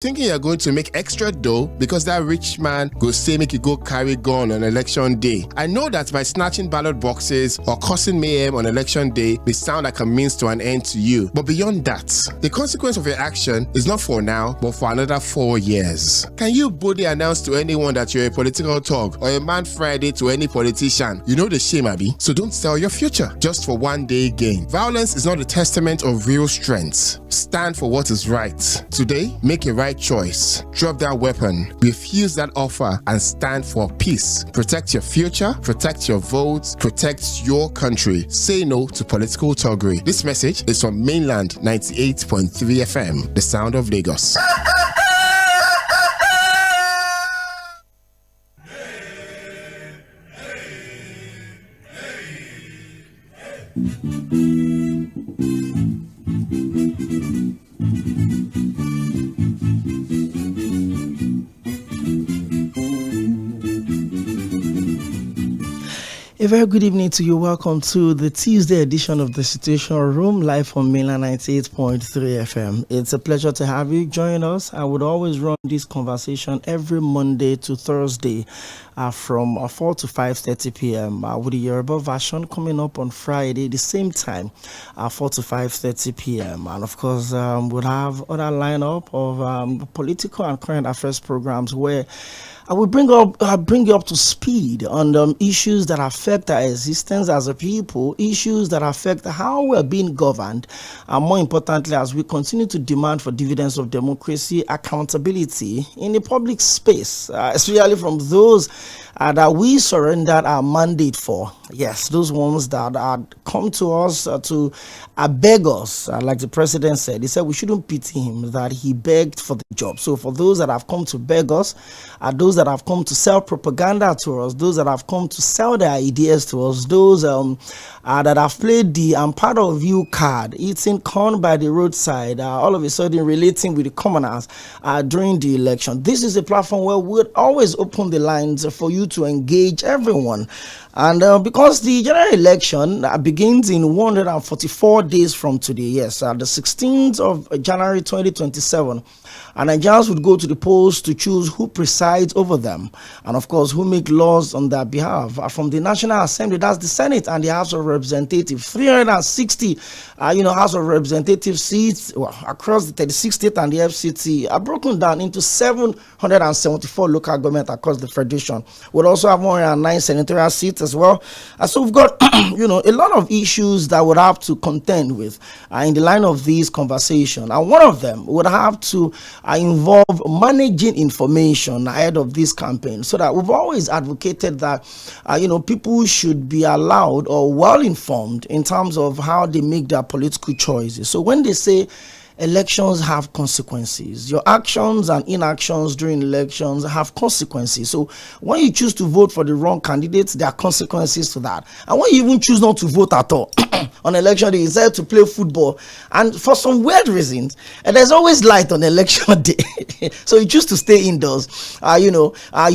Thinking you're going to make extra dough because that rich man go say make you go carry gun on election day. I know that by snatching ballot boxes or causing mayhem on election day may sound like a means to an end to you. But beyond that, the consequence of your action is not for now, but for another 4 years. Can you boldly announce to anyone that you're a political thug or a man Friday to any politician? You know the shame, Abby. So don't sell your future just for one day gain. Violence is not a testament of real strength. Stand for what is right. Today, make a right choice. Drop that weapon, refuse that offer, and stand for peace. Protect your future, protect your votes, protect your country. Say no to political thuggery. This message is from Mainland 98.3 FM, the sound of Lagos. A very good evening to you. Welcome to the Tuesday edition of the Situation Room, live on Mainland 98.3 FM. It's a pleasure to have you join us. I would always run this conversation every Monday to Thursday from 4 to 5:30 p.m. With the Yoruba version coming up on Friday, the same time, 4 to 5:30 p.m. And of course, we'll have other lineup of political and current affairs programs where I will bring you up to speed on issues that affect our existence as a people, issues that affect how we're being governed, and more importantly, as we continue to demand for dividends of democracy, accountability in the public space, especially from those that we surrendered our mandate for. Yes, those ones that come to us to beg us, like the president said. He said we shouldn't pity him, that he begged for the job. So for those that have come to beg us, those that have come to sell propaganda to us, those that have come to sell their ideas to us, those that have played the "I'm part of you" card, eating corn by the roadside, all of a sudden relating with the commoners during the election. This is a platform where we would always open the lines for you to engage everyone. And because the general election begins in 144 days from today, yes, the 16th of January 2027, and Nigerians would go to the polls to choose who presides over them, and of course, who make laws on their behalf. From the National Assembly, that's the Senate and the House of Representatives, 360, House of Representative seats across the 36 states and the FCT are broken down into 774 local government across the Federation. We'll also have 109 senatorial seats as well. So we've got, a lot of issues that would have to contend with in the line of this conversation. And one of them would have to involve managing information ahead of this campaign, so that we've always advocated that, people should be allowed or well informed in terms of how they make their political choices. So when they say elections have consequences, your actions and inactions during elections have consequences. So when you choose to vote for the wrong candidates, there are consequences to that. And when you even choose not to vote at all on election day, you decide to play football, and for some weird reasons, and there's always light on election day, so you choose to stay indoors, you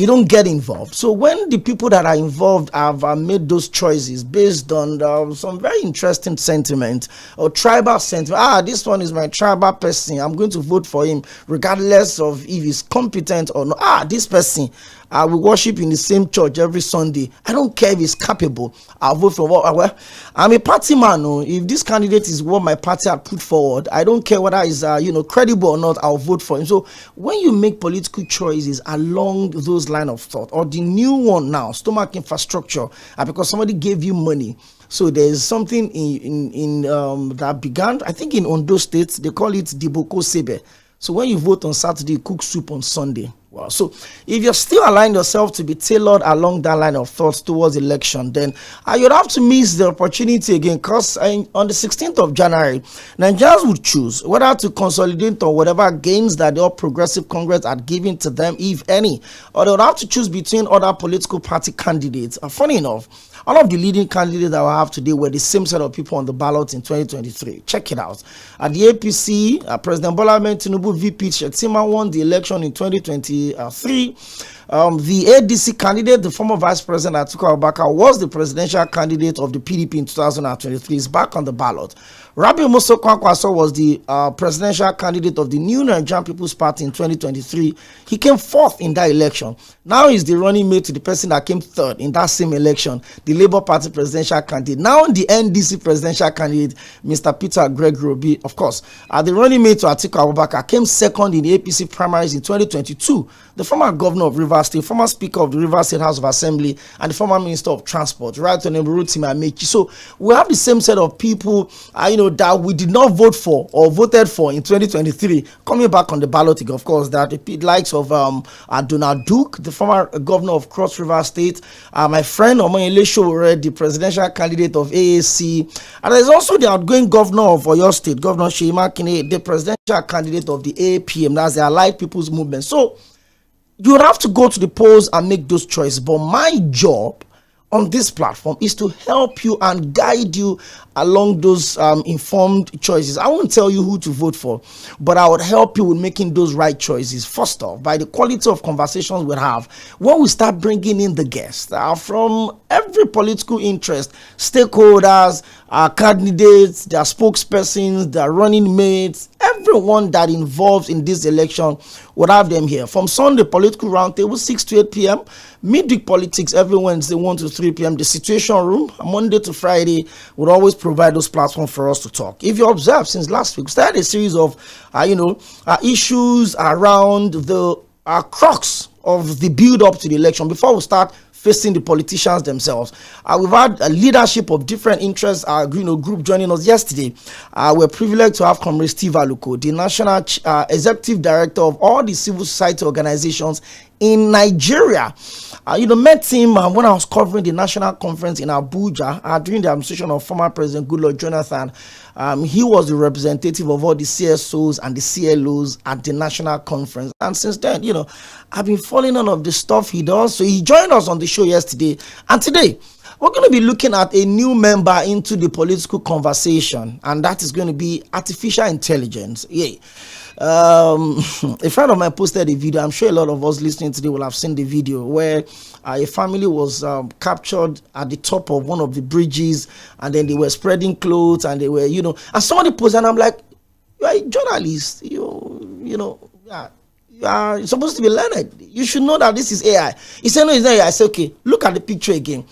don't get involved. So when the people that are involved have made those choices based on some very interesting sentiment or tribal sentiment, this one is my tribal person, I'm going to vote for him regardless of if he's competent or not. This person, we worship in the same church every Sunday, I don't care if he's capable, I'll vote for what. Well, I'm a party man. If this candidate is what my party had put forward, I don't care whether he's credible or not, I'll vote for him. So when you make political choices along those line of thought, or the new one now, stomach infrastructure, because somebody gave you money. So there's something in that began, I think in Ondo State, they call it Diboko Sebe. So when you vote on Saturday, you cook soup on Sunday. Well, so if you're still allowing yourself to be tailored along that line of thoughts towards election, then you'd have to miss the opportunity again, because on the 16th of January, Nigerians would choose whether to consolidate on whatever gains that the All Progressive Congress had given to them, if any, or they would have to choose between other political party candidates. Funny enough, all of the leading candidates that we have today were the same set of people on the ballot in 2023. Check it out. At the APC, President Bola Ahmed Tinubu VP Shetima won the election in 2023. the ADC candidate, the former Vice President Atiku Abubakar, was the presidential candidate of the PDP in 2023. He's back on the ballot. Rabiu Musa Kwankwaso was the presidential candidate of the New Nigerian People's Party in 2023. He came fourth in that election. Now he's the running mate to the person that came third in that same election, the Labour Party presidential candidate. Now the NDC presidential candidate, Mr. Peter Gregory Obi, of course, the running mate to Atiku Abubakar, came second in the APC primaries in 2022. The former governor of Rivers State, former speaker of the Rivers State House of Assembly, and the former minister of transport, Right Honorable Rotimi Amechi. So we have the same set of people, that we did not vote for or voted for in 2023 coming back on the ballot. Of course, that the likes of Donald Duke, the former governor of Cross River State, my friend Omoyele Sowore, the presidential candidate of AAC, and there's also the outgoing governor of Oyo State, Governor Opeyemi Akinyode, the presidential candidate of the APM, that's the Allied People's Movement. So you would have to go to the polls and make those choices. But my job on this platform is to help you and guide you along those informed choices. I won't tell you who to vote for, but I would help you with making those right choices. First off, by the quality of conversations we have, when we start bringing in the guests from every political interest, stakeholders, candidates, their spokespersons, their running mates, everyone that involves in this election, would have them here. From Sunday, political roundtable, 6 to 8 p.m. Midweek politics every Wednesday, 1 to 3 p.m. The Situation Room, Monday to Friday, would always provide those platforms for us to talk. If you observe, since last week, we started a series of, issues around the crux of the build-up to the election before we start facing the politicians themselves. We've had a leadership of different interests, group joining us yesterday. We're privileged to have Comrade Steve Aluko, the National Executive Director of all the civil society organizations in Nigeria. Met him when I was covering the national conference in Abuja during the administration of former President Goodluck Jonathan. He was the representative of all the CSOs and the CLOs at the national conference. And since then, I've been following on of the stuff he does. So he joined us on the show yesterday. And today, we're going to be looking at a new member into the political conversation. And that is going to be artificial intelligence. Yeah. A friend of mine posted a video. I'm sure a lot of us listening today will have seen the video where a family was captured at the top of one of the bridges, and then they were spreading clothes, and they were, and somebody posted, and I'm like, you are a journalist, you're supposed to be learned. You should know that this is AI. He said, no, it's not AI. I said, okay, look at the picture again.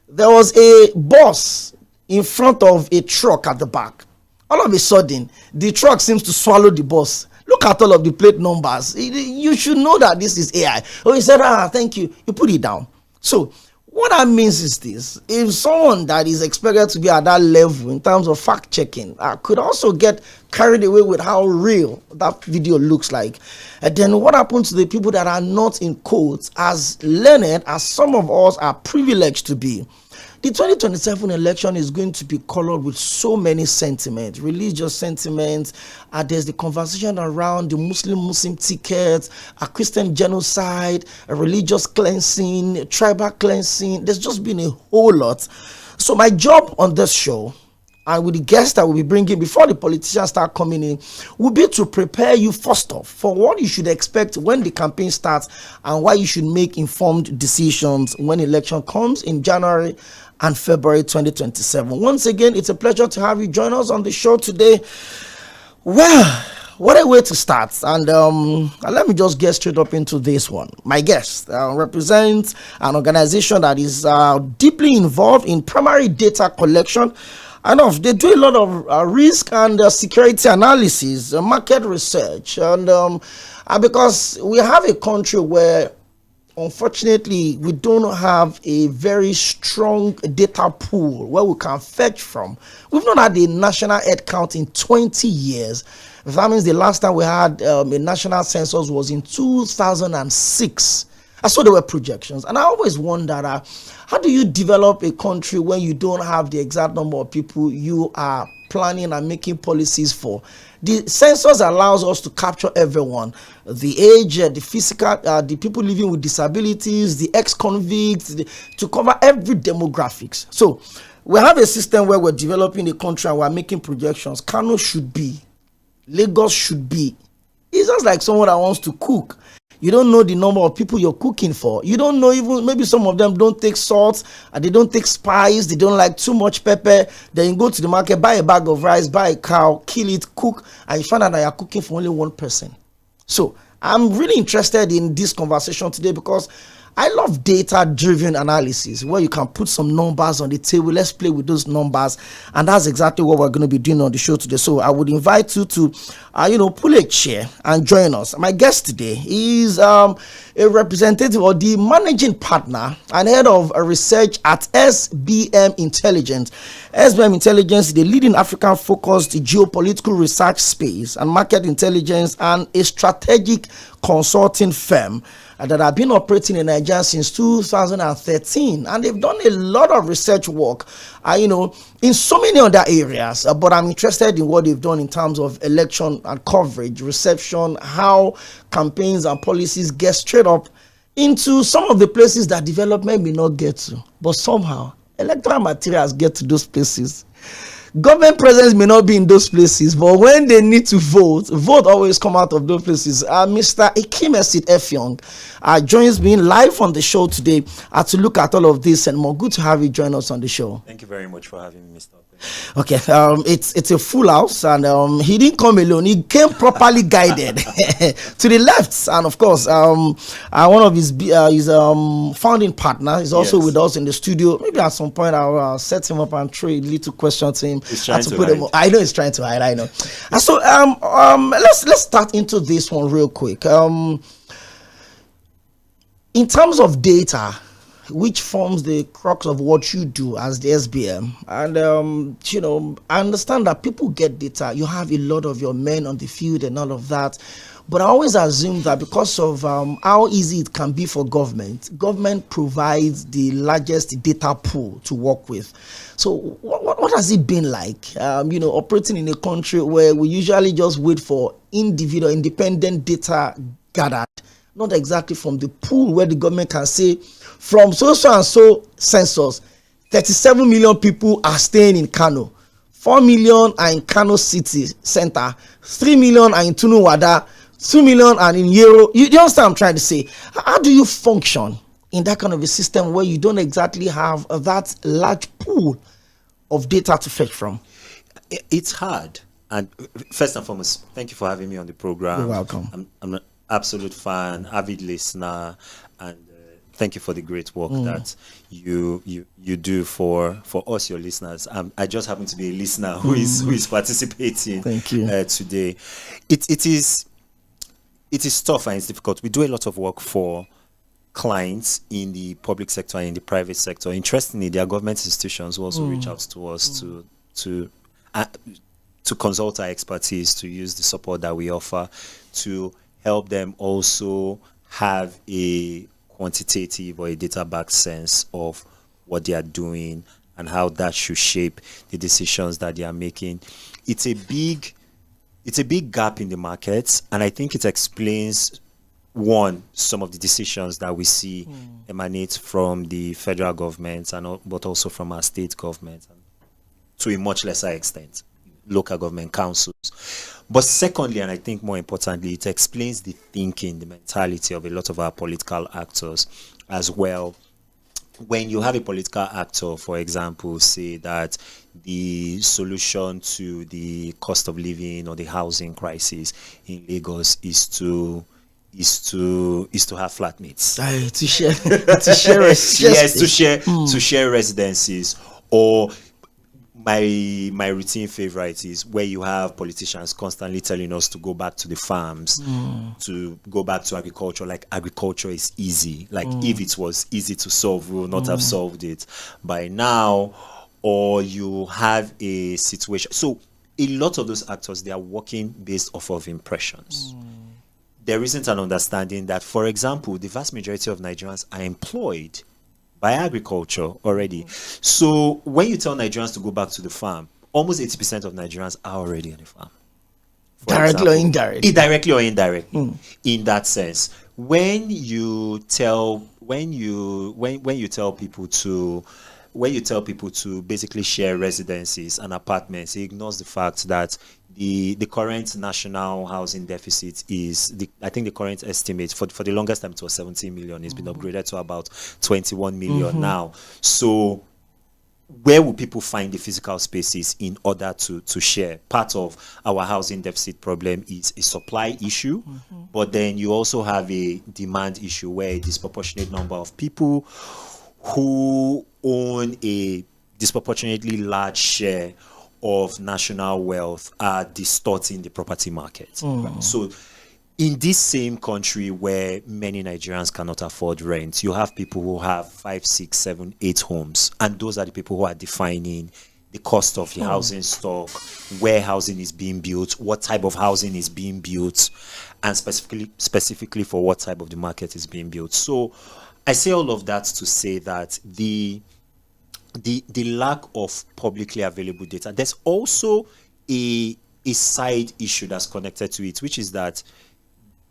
There was a bus in front of a truck at the back. All of a sudden, the truck seems to swallow the bus. Look at all of the plate numbers. You should know that this is AI. Oh, he said, thank you. You put it down. So what that means is this. If someone that is expected to be at that level in terms of fact checking could also get carried away with how real that video looks like, and then what happens to the people that are not, in quotes, as learned as some of us are privileged to be? The 2027 election is going to be colored with so many sentiments, religious sentiments. There's the conversation around the Muslim ticket, a Christian genocide, a religious cleansing, a tribal cleansing. There's just been a whole lot. So my job on this show, and with the guests that we'll be bringing before the politicians start coming in, will be to prepare you first off for what you should expect when the campaign starts and why you should make informed decisions when election comes in January and February 2027. Once again, it's a pleasure to have you join us on the show today. Well, what a way to start. And let me just get straight up into this one. My guest represents an organization that is deeply involved in primary data collection. I know they do a lot of risk and security analysis, market research, and because we have a country where, unfortunately, we don't have a very strong data pool where we can fetch from. We've not had a national head count in 20 years. That means the last time we had a national census was in 2006. I saw there were projections, and I always wondered, how do you develop a country when you don't have the exact number of people you are planning and making policies for? The census allows us to capture everyone: the age, the physical, the people living with disabilities, the ex-convicts, to cover every demographics. So we have a system where we're developing a country and we're making projections. Kano should be, Lagos should be. It's just like someone that wants to cook. You don't know the number of people you're cooking for. You don't know, even maybe some of them don't take salt and they don't take spice. They don't like too much pepper. Then you go to the market, buy a bag of rice, buy a cow, kill it, cook, and you find out that you're cooking for only one person. So I'm really interested in this conversation today because I love data-driven analysis where you can put some numbers on the table. Let's play with those numbers, and that's exactly what we're going to be doing on the show today. So I would invite you to, pull a chair and join us. My guest today is a representative or the managing partner and head of research at SBM Intelligence. SBM Intelligence is the leading African-focused geopolitical research space and market intelligence and a strategic consulting firm that have been operating in Nigeria since 2013, and they've done a lot of research work, in so many other areas. But I'm interested in what they've done in terms of election and coverage, reception, how campaigns and policies get straight up into some of the places that development may not get to, but somehow electoral materials get to those places. Government presence may not be in those places, but when they need to vote always come out of those places. Mr. Ikemesit Effiong joins me live on the show today to look at all of this and more. Good to have you join us on the show. Thank you very much for having me, Mr. Okay, it's a full house, and he didn't come alone. He came properly guided to the left, and of course, one of his founding partner is also with us in the studio. Maybe at some point I'll set him up and throw a little question to him. He's trying to hide. I know he's trying to hide. I know. And so let's start into this one real quick. In terms of data, which forms the crux of what you do as the SBM. And, I understand that people get data. You have a lot of your men on the field and all of that. But I always assume that because of how easy it can be for government provides the largest data pool to work with. So what has it been like, operating in a country where we usually just wait for independent data gathered, not exactly from the pool where the government can say, from so and so census, 37 million people are staying in Kano, 4 million are in Kano city center, 3 million are in Tunu Wada, 2 million are in Yero. You understand what I'm trying to say? How do you function in that kind of a system where you don't exactly have that large pool of data to fetch from? It's hard. And first and foremost, thank you for having me on the program. You're welcome. I'm an absolute fan, avid listener, and thank you for the great work that you do for us, your listeners. I just happen to be a listener who is participating. Thank you. Today. It is tough and it's difficult. We do a lot of work for clients in the public sector and in the private sector. Interestingly, there are government institutions who also reach out to us to consult our expertise, to use the support that we offer to help them also have a quantitative or a data-backed sense of what they are doing and how that should shape the decisions that they are making. It's a big gap in the markets, and I think it explains some of the decisions that we see emanate from the federal government but also from our state government, and to a much lesser extent local government councils. But secondly, and I think more importantly, it explains the thinking, the mentality of a lot of our political actors as well. When you have a political actor, for example, say that the solution to the cost of living or the housing crisis in Lagos is to have flatmates. To share residences, or my routine favorite is where you have politicians constantly telling us to go back to the farms, to go back to agriculture, like agriculture is easy. Like if it was easy to solve, we would not have solved it by now. Or you have a situation. So a lot of those actors, they are working based off of impressions. There isn't an understanding that, for example, the vast majority of Nigerians are employed by agriculture already. So when you tell Nigerians to go back to the farm, almost 80% of Nigerians are already on the farm. Directly or indirectly? Directly or indirectly, in that sense. When you tell people to when you tell people to basically share residencies and apartments, it ignores the fact that the current national housing deficit is, I think the current estimate for the longest time it was 17 million. It's been upgraded to about 21 million now. So where will people find the physical spaces in order to share? Part of our housing deficit problem is a supply issue, but then you also have a demand issue where a disproportionate number of people who own a disproportionately large share of national wealth are distorting the property market. Right? So in this same country where many Nigerians cannot afford rent, you have people who have 5, 6, 7, 8 homes, and those are the people who are defining the cost of the housing stock, where housing is being built, what type of housing is being built, and specifically for what type of the market is being built. So I say all of that to say that the lack of publicly available data, there's also a side issue that's connected to it, which is that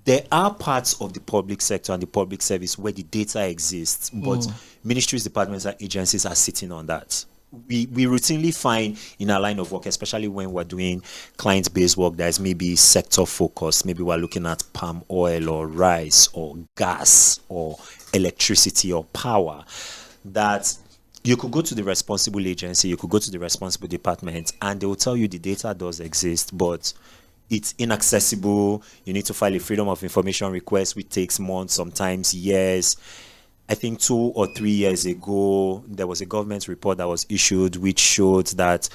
there are parts of the public sector and the public service where the data exists, but ministries, departments, and agencies are sitting on that. We routinely find in our line of work, especially when we're doing client-based work, there's maybe sector focus. Maybe we're looking at palm oil or rice or gas or electricity or power, that you could go to the responsible agency, you could go to the responsible department, and they will tell you the data does exist, but it's inaccessible. You need to file a freedom of information request, which takes months, sometimes years. I think 2 or 3 years ago, there was a government report that was issued which showed that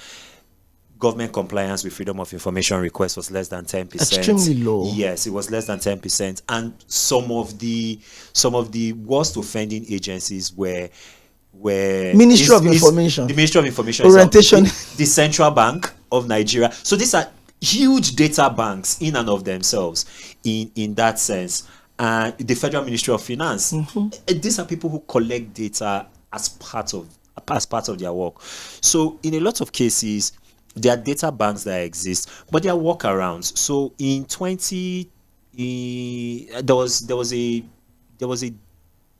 government compliance with freedom of information request was less than 10%. Extremely low. Yes, it was less than 10%. And some of the worst offending agencies were Ministry of Information. The Ministry of Information. Orientation. The Central Bank of Nigeria. So these are huge data banks in and of themselves in that sense. And the Federal Ministry of Finance. These are people who collect data as part of their work. So in a lot of cases, there are data banks that exist, but there are workarounds. So in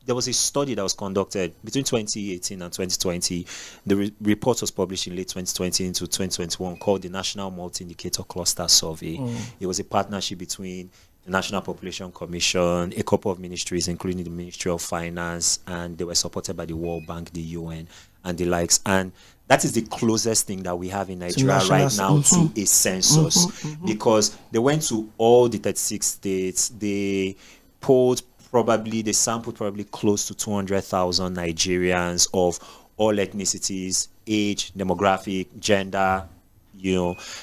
there was a study that was conducted between 2018 and 2020. The report was published in late 2020 into 2021 called the National Multi-Indicator Cluster Survey. It was a partnership between the National Population Commission, a couple of ministries, including the Ministry of Finance, and they were supported by the World Bank, the UN, and the likes. And that is the closest thing that we have in Nigeria right now to a census, because they went to all the 36 states. They sampled probably close to 200,000 Nigerians of all ethnicities, age, demographic, gender,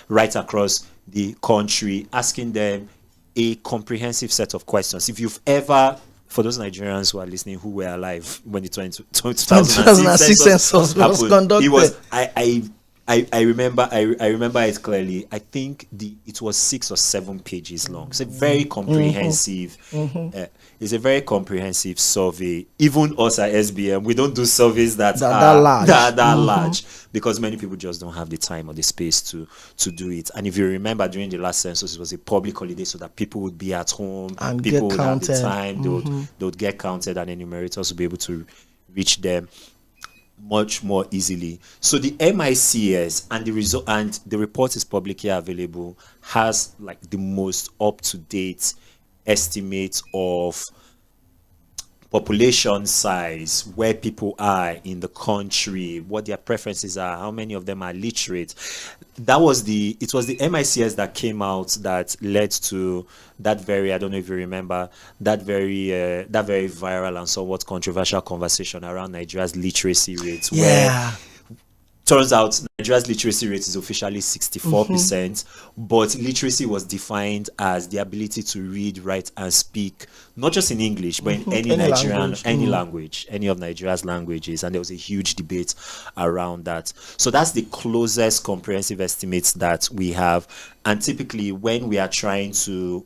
right across the country, asking them a comprehensive set of questions. If you've ever, for those Nigerians who are listening who were alive when the 2006 census was conducted, it was, I remember it clearly. I think it was 6 or 7 pages long. It's a very comprehensive. It's a very comprehensive survey. Even us at SBM, we don't do surveys that are large, because many people just don't have the time or the space to do it. And if you remember, during the last census, it was a public holiday, so that people would be at home, and people would have the time, they would get counted, and enumerators would be able to reach them much more easily. So the MICS and the report is publicly available, has like the most up-to-date estimate of population size, where people are in the country, what their preferences are, how many of them are literate. It was the MICS that came out that led to that very, I don't know if you remember, that very viral and somewhat controversial conversation around Nigeria's literacy rates, where turns out Nigeria's literacy rate is officially 64%, but literacy was defined as the ability to read, write, and speak, not just in English, but in any Nigerian language, any of Nigeria's languages. And there was a huge debate around that. So that's the closest comprehensive estimates that we have. And typically, when we are trying to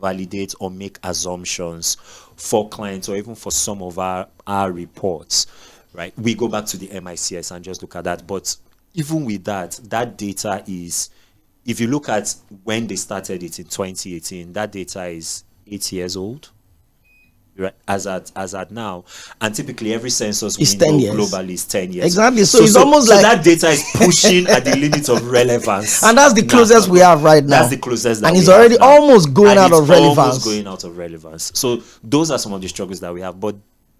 validate or make assumptions for clients, or even for some of our reports, right, we go back to the MICS and just look at that. But even with that data is, if you look at when they started it in 2018, that data is 8 years old. right, as at now, and typically every census It's window 10 years. globally is 10 years. Exactly. So it's almost so like that data is pushing at the limit of relevance, and that's the closest we have right now. That's the closest, that and we it's have already now. almost going And out it's of relevance. Almost going out of relevance. So those are some of the struggles that we have. But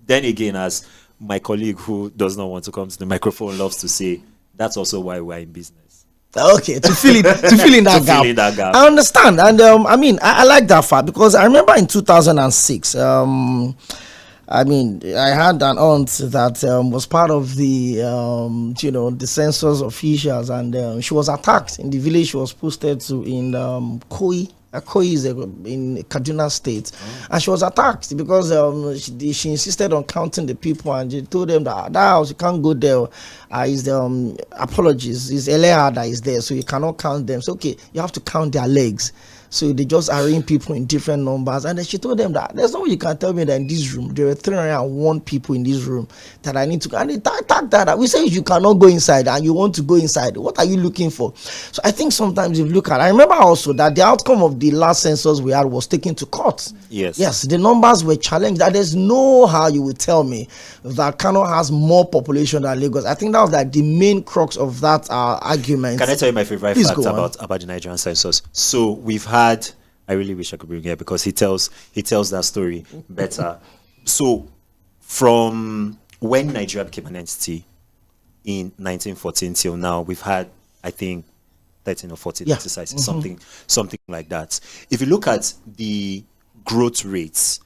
then again, as my colleague who does not want to come to the microphone loves to say, that's also why we're in business. Okay, to fill in that To gap. fill in that gap. I understand, and I mean, I like that fact because I remember in 2006. I mean, I had an aunt that was part of the the census officials, and she was attacked in the village she was posted to in Koi. Koi is in Kaduna State, and she was attacked because she insisted on counting the people, and she told them that house you can't go there. Is the apologies is Eleha that is there, so you cannot count them. So okay, you have to count their legs. So they just arrange people in different numbers. And then she told them that there's no way you can tell me that in this room, there were 301 people in this room that I need to. And they tag that. We say you cannot go inside and you want to go inside. What are you looking for? So I think sometimes if you look at, I remember also that the outcome of the last census we had was taken to court. Yes, the numbers were challenged. That there's no how you would tell me that Kano has more population than Lagos. I think that was like the main crux of that argument. Can I tell you my favorite fact about the Nigerian census? So we've had, I really wish I could bring here because he tells that story better. So from when Nigeria became an entity in 1914 till now, we've had, I think, 13 or 14 exercises, something like that. If you look at the growth rates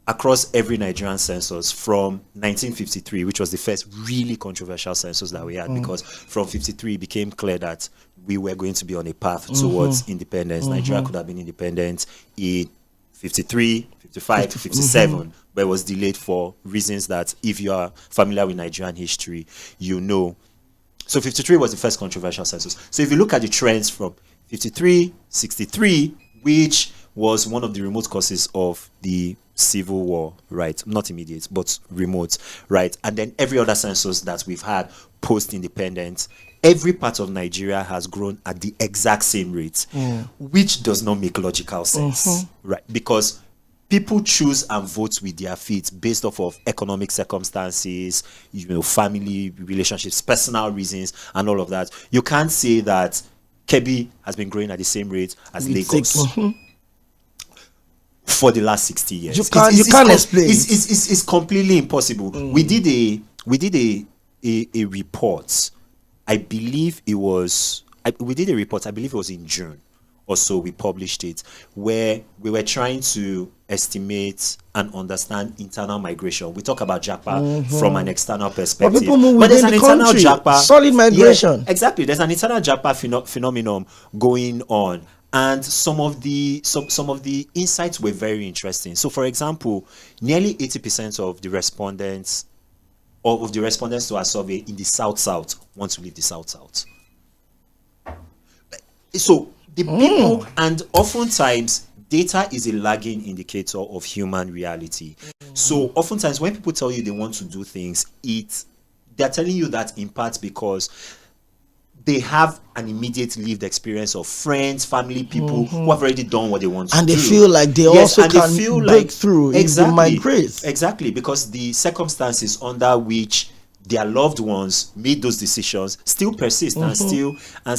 across every Nigerian census from 1953, which was the first really controversial census that we had, because from 53 it became clear that we were going to be on a path towards independence. Nigeria could have been independent in 53, 55, 57, but it was delayed for reasons that if you are familiar with Nigerian history, you know. So 53 was the first controversial census. So if you look at the trends from 53, 63, which was one of the remote causes of the civil war, right? Not immediate, but remote, right? And then every other census that we've had post-independence, every part of Nigeria has grown at the exact same rate, which does not make logical sense, right? Because people choose and vote with their feet based off of economic circumstances, family relationships, personal reasons, and all of that. You can't say that Kebbi has been growing at the same rate as Lagos for the last 60 years. You can't explain. It's completely impossible. We did a report. I believe it was in June or so. We published it where we were trying to estimate and understand internal migration. We talk about Japa from an external perspective, but people move within the country. Solid migration. Yeah, exactly. There's an internal Japa phenomenon going on. And some of the insights were very interesting. So, for example, nearly 80% of the respondents to our survey in the South want to leave the South. So the people, and oftentimes data is a lagging indicator of human reality. So oftentimes when people tell you they want to do things, they're telling you that in part because they have an immediate lived experience of friends, family, people who have already done what they want to do. And they feel like they also can break through if they migrate. Exactly, because the circumstances under which their loved ones made those decisions still persist and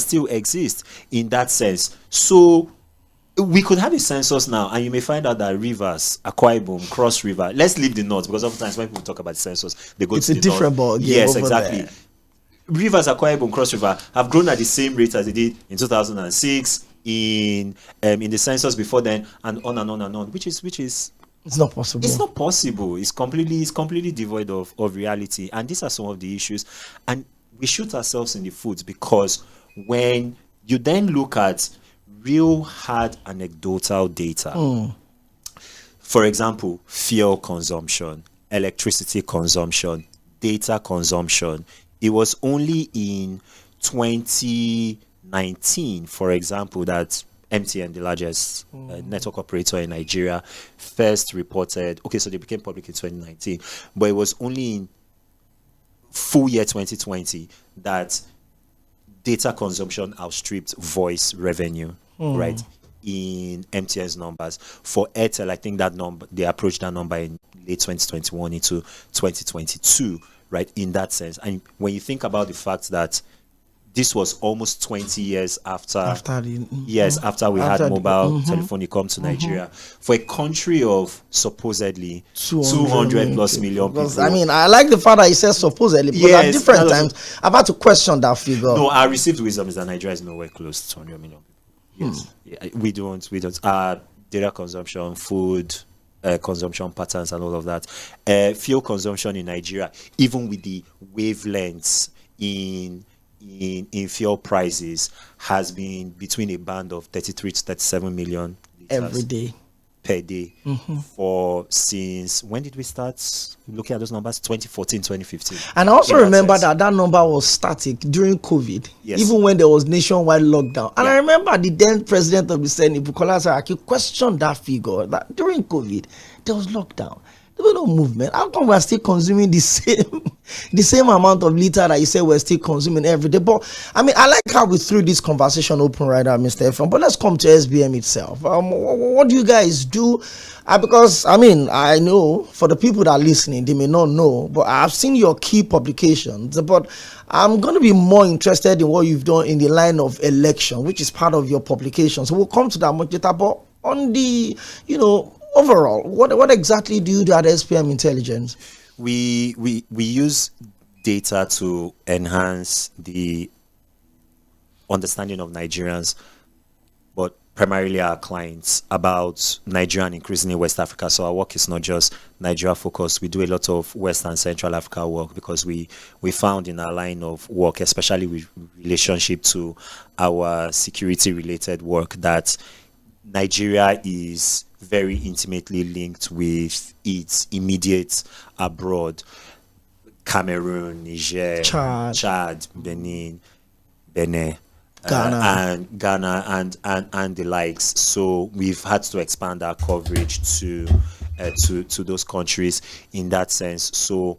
still exist in that sense. So we could have a census now, and you may find out that Rivers, Akwa Ibom, Cross River, let's leave the north, because oftentimes when people talk about the census, they go to the north. It's a different ball game. Yes, exactly. There. Rivers, Akwa Ibom, Cross River have grown at the same rate as they did in 2006, in the census before then, and on and on and on, which is it's not possible. It's not possible. It's completely devoid of reality. And these are some of the issues. And we shoot ourselves in the foot, because when you then look at real hard anecdotal data, for example, fuel consumption, electricity consumption, data consumption, it was only in 2019, for example, that MTN, the largest network operator in Nigeria, first reported, so they became public in 2019, but it was only in full year 2020 that data consumption outstripped voice revenue, right, in MTN's numbers. For Airtel, I think that number, they approached that number in late 2021 into 2022, right? In that sense. And when you think about the fact that this was almost 20 years after we had mobile telephony come to Nigeria. For a country of supposedly 200 plus million people. I mean, I like the fact that he says supposedly, because at different times I've had to question that figure. No, our received wisdom is that Nigeria is nowhere close to 200 million people. Yes. Yeah, we don't. Data consumption, food consumption patterns and all of that. Fuel consumption in Nigeria, even with the wavelengths in fuel prices, has been between a band of 33 to 37 million liters every day per day for since when did we start looking at those numbers? 2014, 2015. And I also remember that number was static during COVID, even when there was nationwide lockdown. And I remember the then president of the Senate, Bukola Saraki, questioned that figure that during COVID there was lockdown. There was no movement. How come we're still consuming the same amount of liter that you say we're still consuming every day? But I mean, I like how we threw this conversation open right now, Mr. Effiong. But let's come to SBM itself. What do you guys do? Because I mean, I know for the people that are listening, they may not know, but I've seen your key publications. But I'm going to be more interested in what you've done in the line of election, which is part of your publication. So we'll come to that much later. But on the, overall, what exactly do you do at SPM Intelligence? We use data to enhance the understanding of Nigerians, but primarily our clients, about Nigeria and increasingly West Africa. So our work is not just Nigeria focused. We do a lot of West and Central Africa work because we found in our line of work, especially with relationship to our security related work, that Nigeria is very intimately linked with its immediate abroad: Cameroon, Niger, Chad, Benin, Ghana, and the likes. So we've had to expand our coverage to those countries in that sense. So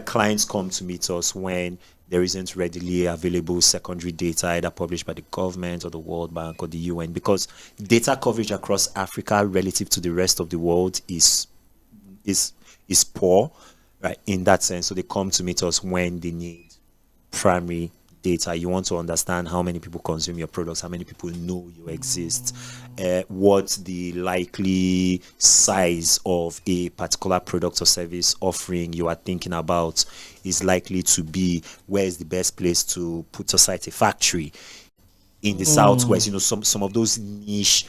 clients come to meet us when there isn't readily available secondary data either published by the government or the World Bank or the UN, because data coverage across Africa relative to the rest of the world is poor, right? In that sense. So they come to meet us when they need primary data. You want to understand how many people consume your products, how many people know you exist, what the likely size of a particular product or service offering you are thinking about is likely to be, where is the best place to put aside a factory in the Southwest. Some of those niche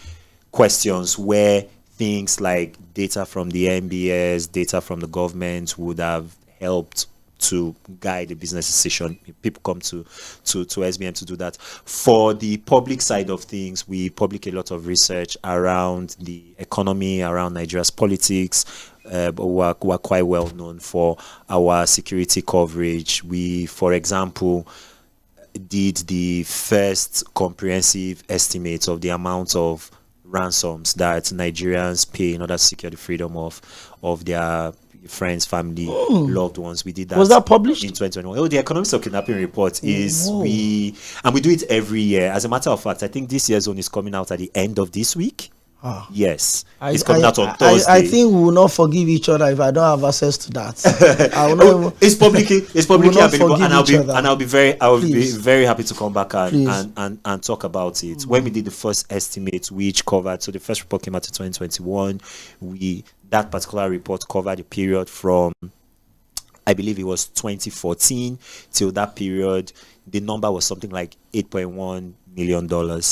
questions where things like data from the MBS, data from the government would have helped to guide the business decision. People come to SBM to do that. For the public side of things, we publish a lot of research around the economy, around Nigeria's politics, but we're quite well known for our security coverage. We, for example, did the first comprehensive estimate of the amount of ransoms that Nigerians pay in order to secure the freedom of their friends, family, loved ones. We did that. Was that published in 2021? The Economics of Kidnapping report is we do it every year. As a matter of fact, I think this year's one is coming out at the end of this week. Yes, it's coming out on Thursday. I think we will not forgive each other if I don't have access to that. It's publicly available, and I'll be very happy to come back and talk about it. When we did the first estimate, which covered, so the first report came out in 2021. That particular report covered the period from, I believe it was 2014 till that period. The number was something like $8.1 million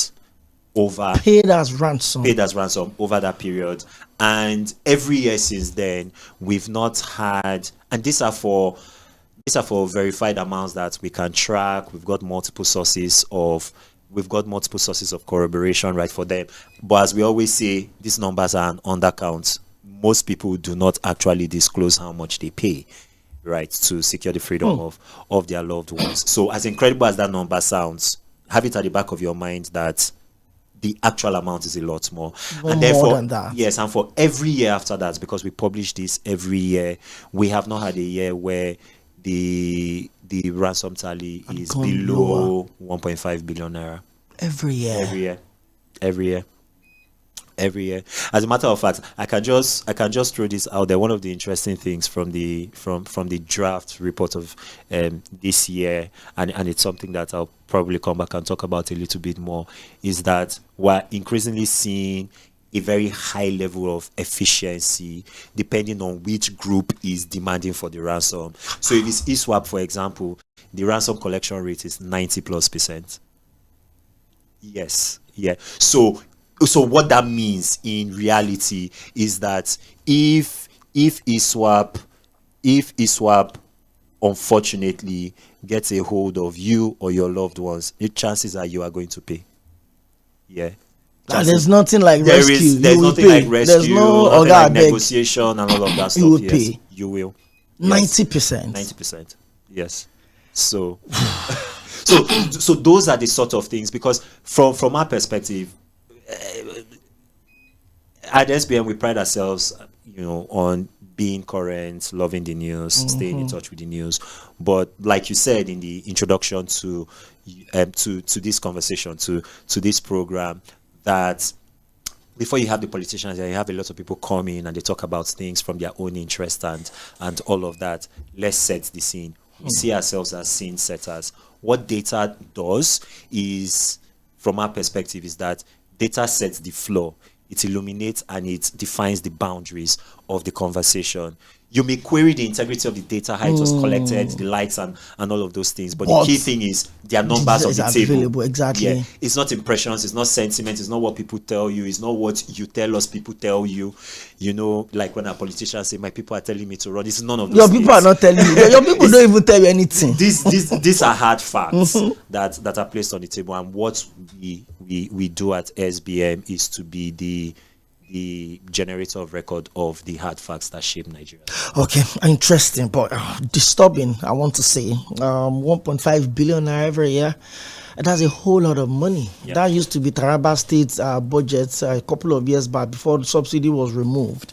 over paid as ransom over that period. And every year since then, we've not had, and these are for verified amounts that we can track. We've got multiple sources of corroboration, right, for them. But as we always say, these numbers are an undercount. Most people do not actually disclose how much they pay, right, to secure the freedom of their loved ones. So as incredible as that number sounds, have it at the back of your mind that the actual amount is a lot more. And therefore, more than that. Yes, and for every year after that, because we publish this every year, we have not had a year where the ransom tally is below 1.5 billion naira. Every year. every year. As a matter of fact, I can just throw this out there. One of the interesting things from the draft report of this year, and it's something that I'll probably come back and talk about a little bit more, is that we're increasingly seeing a very high level of efficiency depending on which group is demanding for the ransom. So if it's ISWAP, for example, the ransom collection rate is 90+%. Yes. Yeah. So what that means in reality is that if ISWAP unfortunately gets a hold of you or your loved ones, the chances are you are going to pay. Yeah. There's nothing like rescue. There's nothing like rescue. There's nothing like negotiation and all of that stuff. You will yes, pay. You will. 90%. 90%. Yes. So so those are the sort of things, because from our perspective, at SBM we pride ourselves, on being current, loving the news, staying in touch with the news. But like you said in the introduction to this conversation, to this program, that before you have the politicians, you have a lot of people come in and they talk about things from their own interest and all of that. Let's set the scene. We see ourselves as scene setters. What data does is, from our perspective, is that data sets the floor. It illuminates and it defines the boundaries of the conversation. You may query the integrity of the data, how it was collected, the lights and all of those things. But the key thing is there are numbers on the table. Exactly. Yeah. It's not impressions, it's not sentiment, it's not what people tell you, it's not what you tell us people tell you. Like when our politicians say, my people are telling me to run. This is none of those Your things. people are not telling you. Your people don't even tell you anything. These are hard facts that are placed on the table. And what we do at SBM is to be the generator of record of the hard facts that shape Nigeria. Okay, interesting, but disturbing, I want to say. 1.5 billion every year. That's a whole lot of money. Yeah. That used to be Taraba State's budget a couple of years back before the subsidy was removed.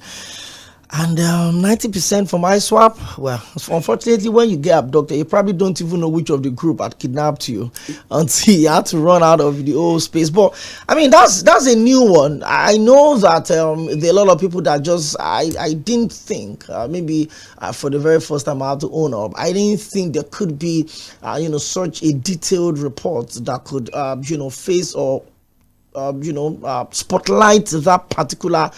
And 90% from ISWAP, well, unfortunately, when you get abducted, you probably don't even know which of the group had kidnapped you until you had to run out of the old space. But, I mean, that's a new one. I know that there are a lot of people that just, I didn't think, maybe for the very first time I have to own up, I didn't think there could be, such a detailed report that could, face or spotlight that particular,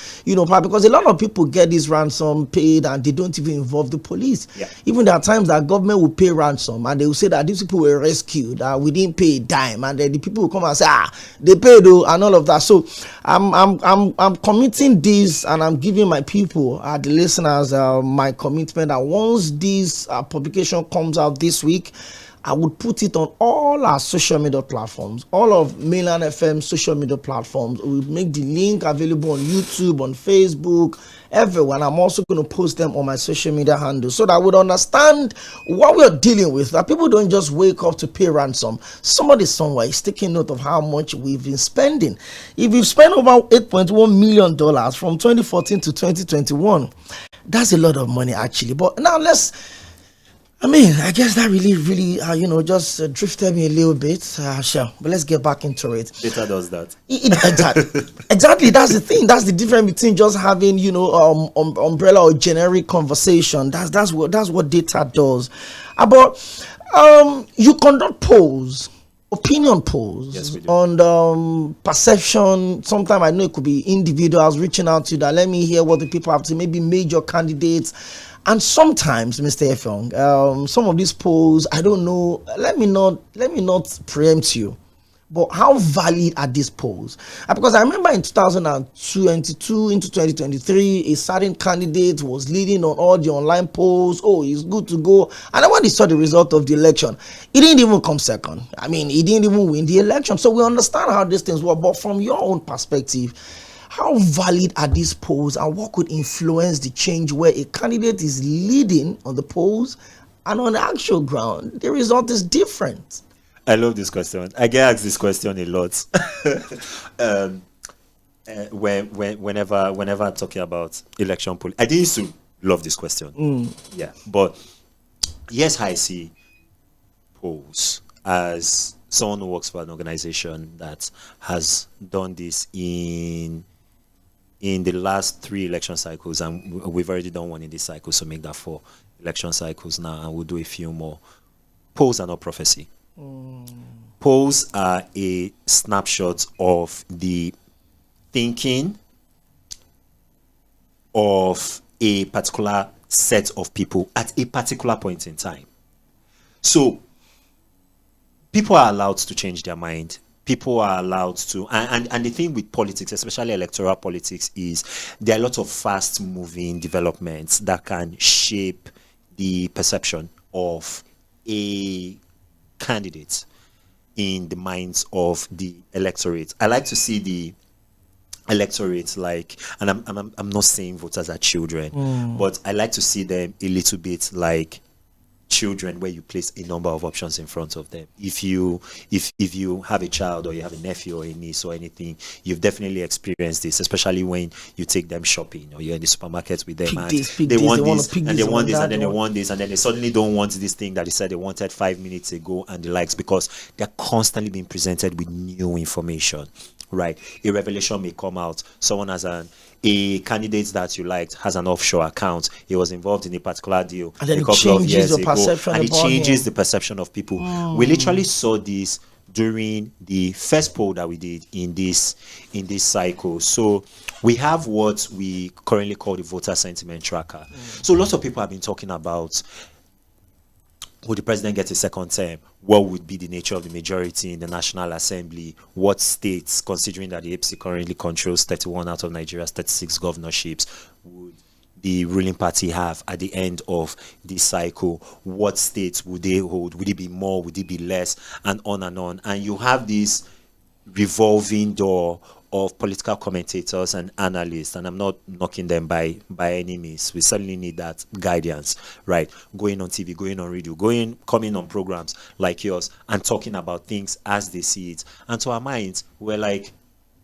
part, because a lot of people get this ransom paid and they don't even involve the police. Yeah. Even there are times that government will pay ransom and they will say that these people were rescued, we didn't pay a dime, and then the people will come and say, they paid though, and all of that. So I'm committing this, and I'm giving my people, the listeners, my commitment that once this publication comes out this week, I would put it on all our social media platforms, all of Mainland FM social media platforms. We will make the link available on YouTube, on Facebook, everywhere. And I'm also going to post them on my social media handles so that I would understand what we're dealing with. That people don't just wake up to pay ransom. Somebody somewhere is taking note of how much we've been spending. If we've spent over $8.1 million from 2014 to 2021, that's a lot of money actually. But now I guess that really, just drifted me a little bit. Sure, but let's get back into it. Data does that. Exactly. That's the thing. That's the difference between just having, umbrella or generic conversation. That's what data does. But you conduct polls, opinion polls, yes, we do, on perception. Sometimes I know it could be individuals reaching out to you that let me hear what the people have to say, maybe major candidates. And sometimes, Mr. Effiong, some of these polls, I don't know, let me not preempt you, but how valid are these polls? Because I remember in 2022 into 2023, a certain candidate was leading on all the online polls. Oh, he's good to go. And then when they saw the result of the election, he didn't even come second. I mean, he didn't even win the election. So we understand how these things work. But from your own perspective, how valid are these polls, and what could influence the change where a candidate is leading on the polls and on the actual ground, the result is different? I love this question. I get asked this question a lot. Whenever I'm talking about election polling, I used to love this question. Yeah, but yes, I see polls as someone who works for an organization that has done this in in the last 3 election cycles, and we've already done one in this cycle, so make that 4 election cycles now, and we'll do a few more. Polls are not prophecy. Polls are a snapshot of the thinking of a particular set of people at a particular point in time. So people are allowed to change their mind. People are allowed to, and the thing with politics, especially electoral politics, is there are a lot of fast moving developments that can shape the perception of a candidate in the minds of the electorate. I like to see the electorate like, and I'm not saying voters are children, but I like to see them a little bit like children, where you place a number of options in front of them. If you have a child, or you have a nephew or a niece or anything, you've definitely experienced this, especially when you take them shopping or you're in the supermarket with them, and they want this and they want this and then they want this, and then they suddenly don't want this thing that they said they wanted 5 minutes ago and the likes, because they're constantly being presented with new information. Right, a revelation may come out. Someone has a candidate that you liked has an offshore account. He was involved in a particular deal and then a couple of years ago, and it changes the perception of people. We literally saw this during the first poll that we did in this cycle. So we have what we currently call the voter sentiment tracker. So lots of people have been talking about, would the president get a second term? What would be the nature of the majority in the National Assembly? What states, considering that the APC currently controls 31 out of Nigeria's 36 governorships, would the ruling party have at the end of this cycle? What states would they hold? Would it be more? Would it be less? And on and on. And you have this revolving door of political commentators and analysts, and I'm not knocking them by any means. We certainly need that guidance, right? Going on TV, going on radio, coming on programs like yours and talking about things as they see it. And to our minds, we're like,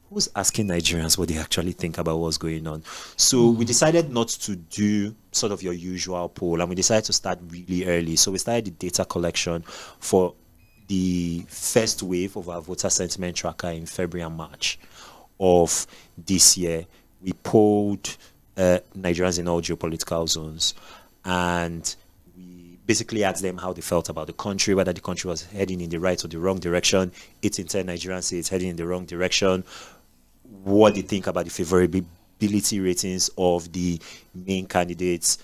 who's asking Nigerians what they actually think about what's going on? So we decided not to do sort of your usual poll, and we decided to start really early. So we started the data collection for the first wave of our voter sentiment tracker in February and March of this year. We polled Nigerians in all geopolitical zones, and we basically asked them how they felt about the country, whether the country was heading in the right or the wrong direction. 8 in 10 Nigerians say it's heading in the wrong direction. What they think about the favorability ratings of the main candidates.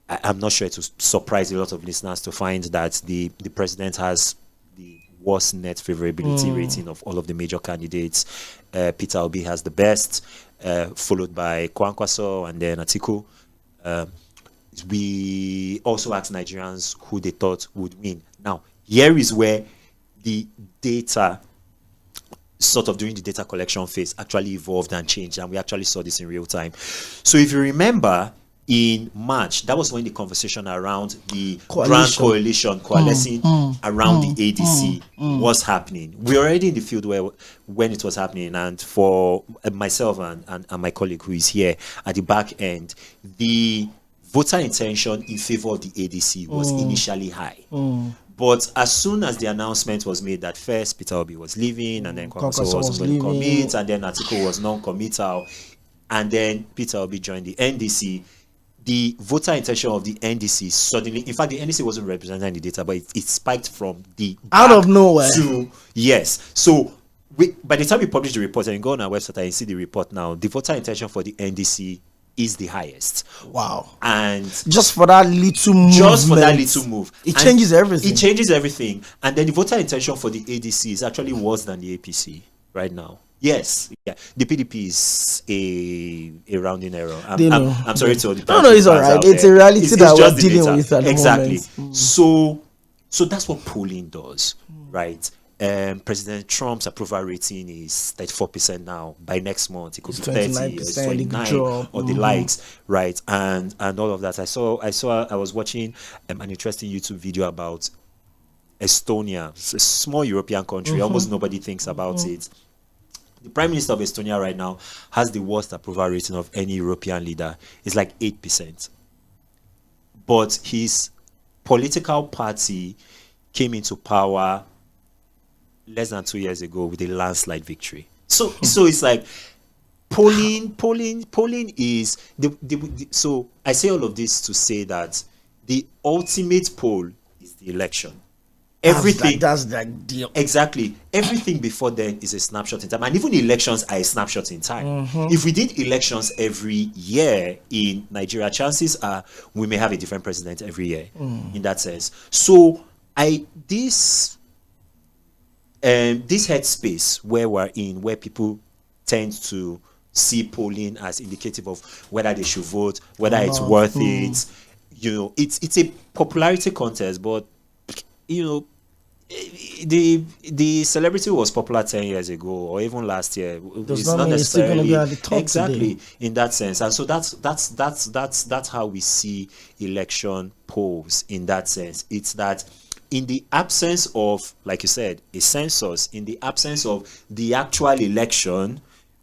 I'm not sure it will surprise a lot of listeners to find that the president has the worst net favorability rating of all of the major candidates. Peter Obi has the best, followed by Kwankwaso and then Atiku. We also asked Nigerians who they thought would win. Now, here is where the data, sort of during the data collection phase, actually evolved and changed, and we actually saw this in real time. So if you remember, in March, that was when the conversation around the grand coalition coalescing around the ADC was happening. We were already in the field when it was happening, and for myself and my colleague who is here at the back end, the voter intention in favor of the ADC was initially high. But as soon as the announcement was made that first Peter Obi was leaving, and then Kwankwaso was going to commit, and then Atiku was non-committal, and then Peter Obi joined the NDC, the voter intention of the NDC suddenly, in fact, the NDC wasn't represented in the data, but it spiked from the out of nowhere. Yes. So by the time we publish the report, and you go on our website and you see the report now, the voter intention for the NDC is the highest. Wow. And just for that little move. It changes everything. It changes everything. And then the voter intention for the ADC is actually worse than the APC right now. Yes, yeah. The PDP is a rounding error. I'm sorry to all the No, it's all right. It's a reality that we're dealing with at exactly. the moment. So that's what polling does, right? President Trump's approval rating is 34% now. By next month, it could be 30, it's 29, or the likes, right? And all of that. I was watching an interesting YouTube video about Estonia, it's a small European country. Almost nobody thinks about it. The Prime Minister of Estonia right now has the worst approval rating of any European leader. It's like 8%. But his political party came into power less than 2 years ago with a landslide victory. So it's like polling is so I say all of this to say that the ultimate poll is the election. Everything that's like deal. Exactly. Everything before then is a snapshot in time, and even elections are a snapshot in time. If we did elections every year in Nigeria, chances are we may have a different president every year. In that sense, so this headspace where we're in, where people tend to see polling as indicative of whether they should vote, whether it's worth it. It's a popularity contest, but the celebrity was popular 10 years ago or even last year. It's not necessarily be at the top exactly today. In that sense, and so that's how we see election polls. In that sense, it's that in the absence of, like you said, a census, in the absence of the actual election,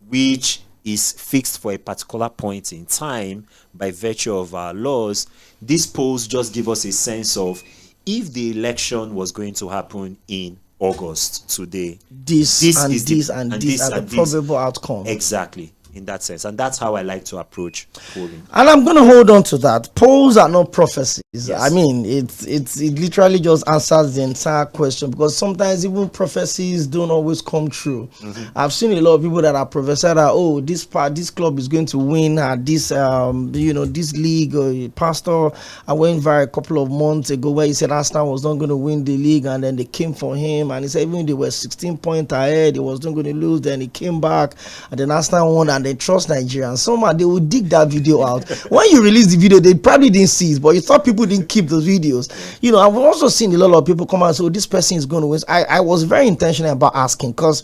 which is fixed for a particular point in time by virtue of our laws, these polls just give us a sense of if the election was going to happen in August today, this is the probable outcome. Exactly. In that sense, and that's how I like to approach polling. And I'm going to hold on to that. Polls are not prophecies. Yes. I mean, it literally just answers the entire question, because sometimes even prophecies don't always come true. I've seen a lot of people that are prophesied that this club is going to win at this this league. Or a pastor I went viral a couple of months ago where he said Arsenal was not going to win the league, and then they came for him, and he said even they were 16 points ahead, he was not going to lose. Then he came back, and then Arsenal won, and they trust Nigerians. Somehow they will dig that video out. When you release the video, they probably didn't see it, but you thought people didn't keep those videos. I've also seen a lot of people come out and say, this person is going to win. I was very intentional about asking, because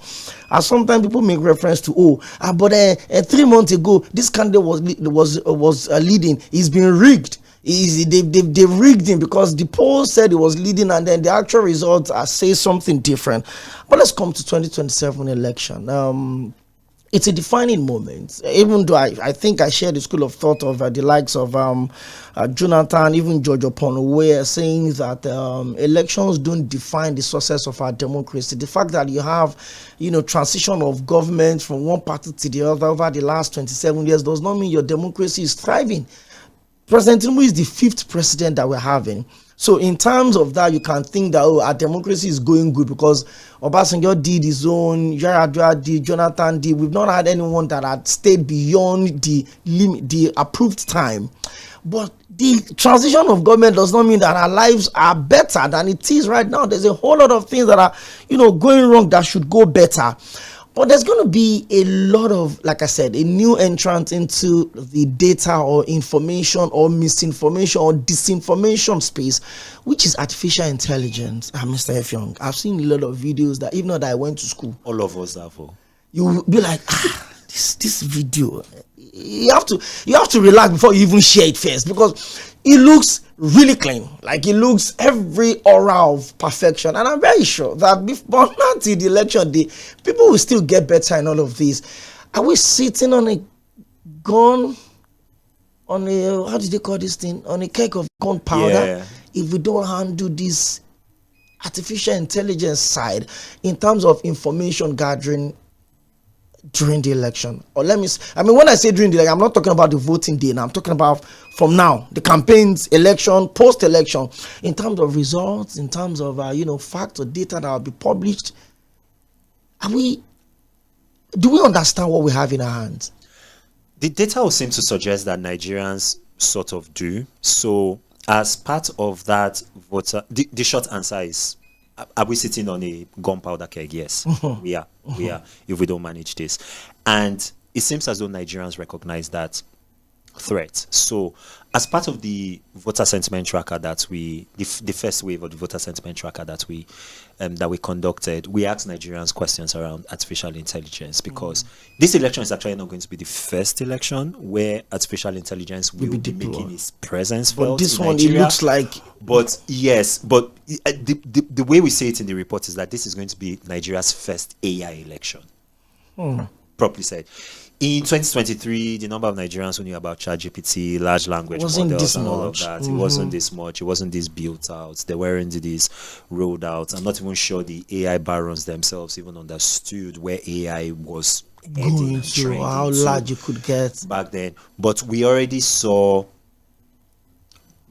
sometimes people make reference to, but 3 months ago, this candidate was leading. He's been rigged. They rigged him because the poll said he was leading, and then the actual results say something different. But let's come to 2027 election. It's a defining moment, even though I think I share the school of thought of the likes of Jonathan, even George Oponwe, saying that elections don't define the success of our democracy. The fact that you have, transition of government from one party to the other over the last 27 years does not mean your democracy is thriving. President Tinubu is the 5th president that we're having. So in terms of that, you can think that our democracy is going good because Obasanjo did his own, Yar'Adua did, Jonathan did. We've not had anyone that had stayed beyond the limit, the approved time. But the transition of government does not mean that our lives are better than it is right now. There's a whole lot of things that are, going wrong that should go better. But there's going to be a lot of, like I said, a new entrant into the data or information or misinformation or disinformation space, which is artificial intelligence. Mr. Effiong, I've seen a lot of videos that even though I went to school. All of us have. You will be like, this video. You have to relax before you even share it first, because it looks really clean. Like it looks every aura of perfection. And I'm very sure that before now till the election day, people will still get better in all of this. Are we sitting on a gun, on a, how do they call this thing? On a cake of gunpowder? If we don't handle this artificial intelligence side in terms of information gathering during the election. Or when I say during the election, I'm not talking about the voting day now. I'm talking about from now, the campaigns, election, post-election, in terms of results, in terms of facts or data that will be published. Do we understand what we have in our hands? The data will seem to suggest that Nigerians sort of do. So as part of that voter, the short answer is, are we sitting on a gunpowder keg? Yes, we are. We are, if we don't manage this. And it seems as though Nigerians recognize that threat. So as part of the voter sentiment tracker that the first wave of the voter sentiment tracker that we conducted, we asked Nigerians questions around artificial intelligence, because this election is actually not going to be the first election where artificial intelligence will be making its presence felt. But this one, Nigeria, it looks like. But yes, but the way we say it in the report is that this is going to be Nigeria's first AI election. Properly said. In 2023, the number of Nigerians who knew about ChatGPT, large language models, and all of that, it wasn't this much. It wasn't this built out. They weren't this rolled out. I'm not even sure the AI barons themselves even understood where AI was Going to how large you could get back then. But we already saw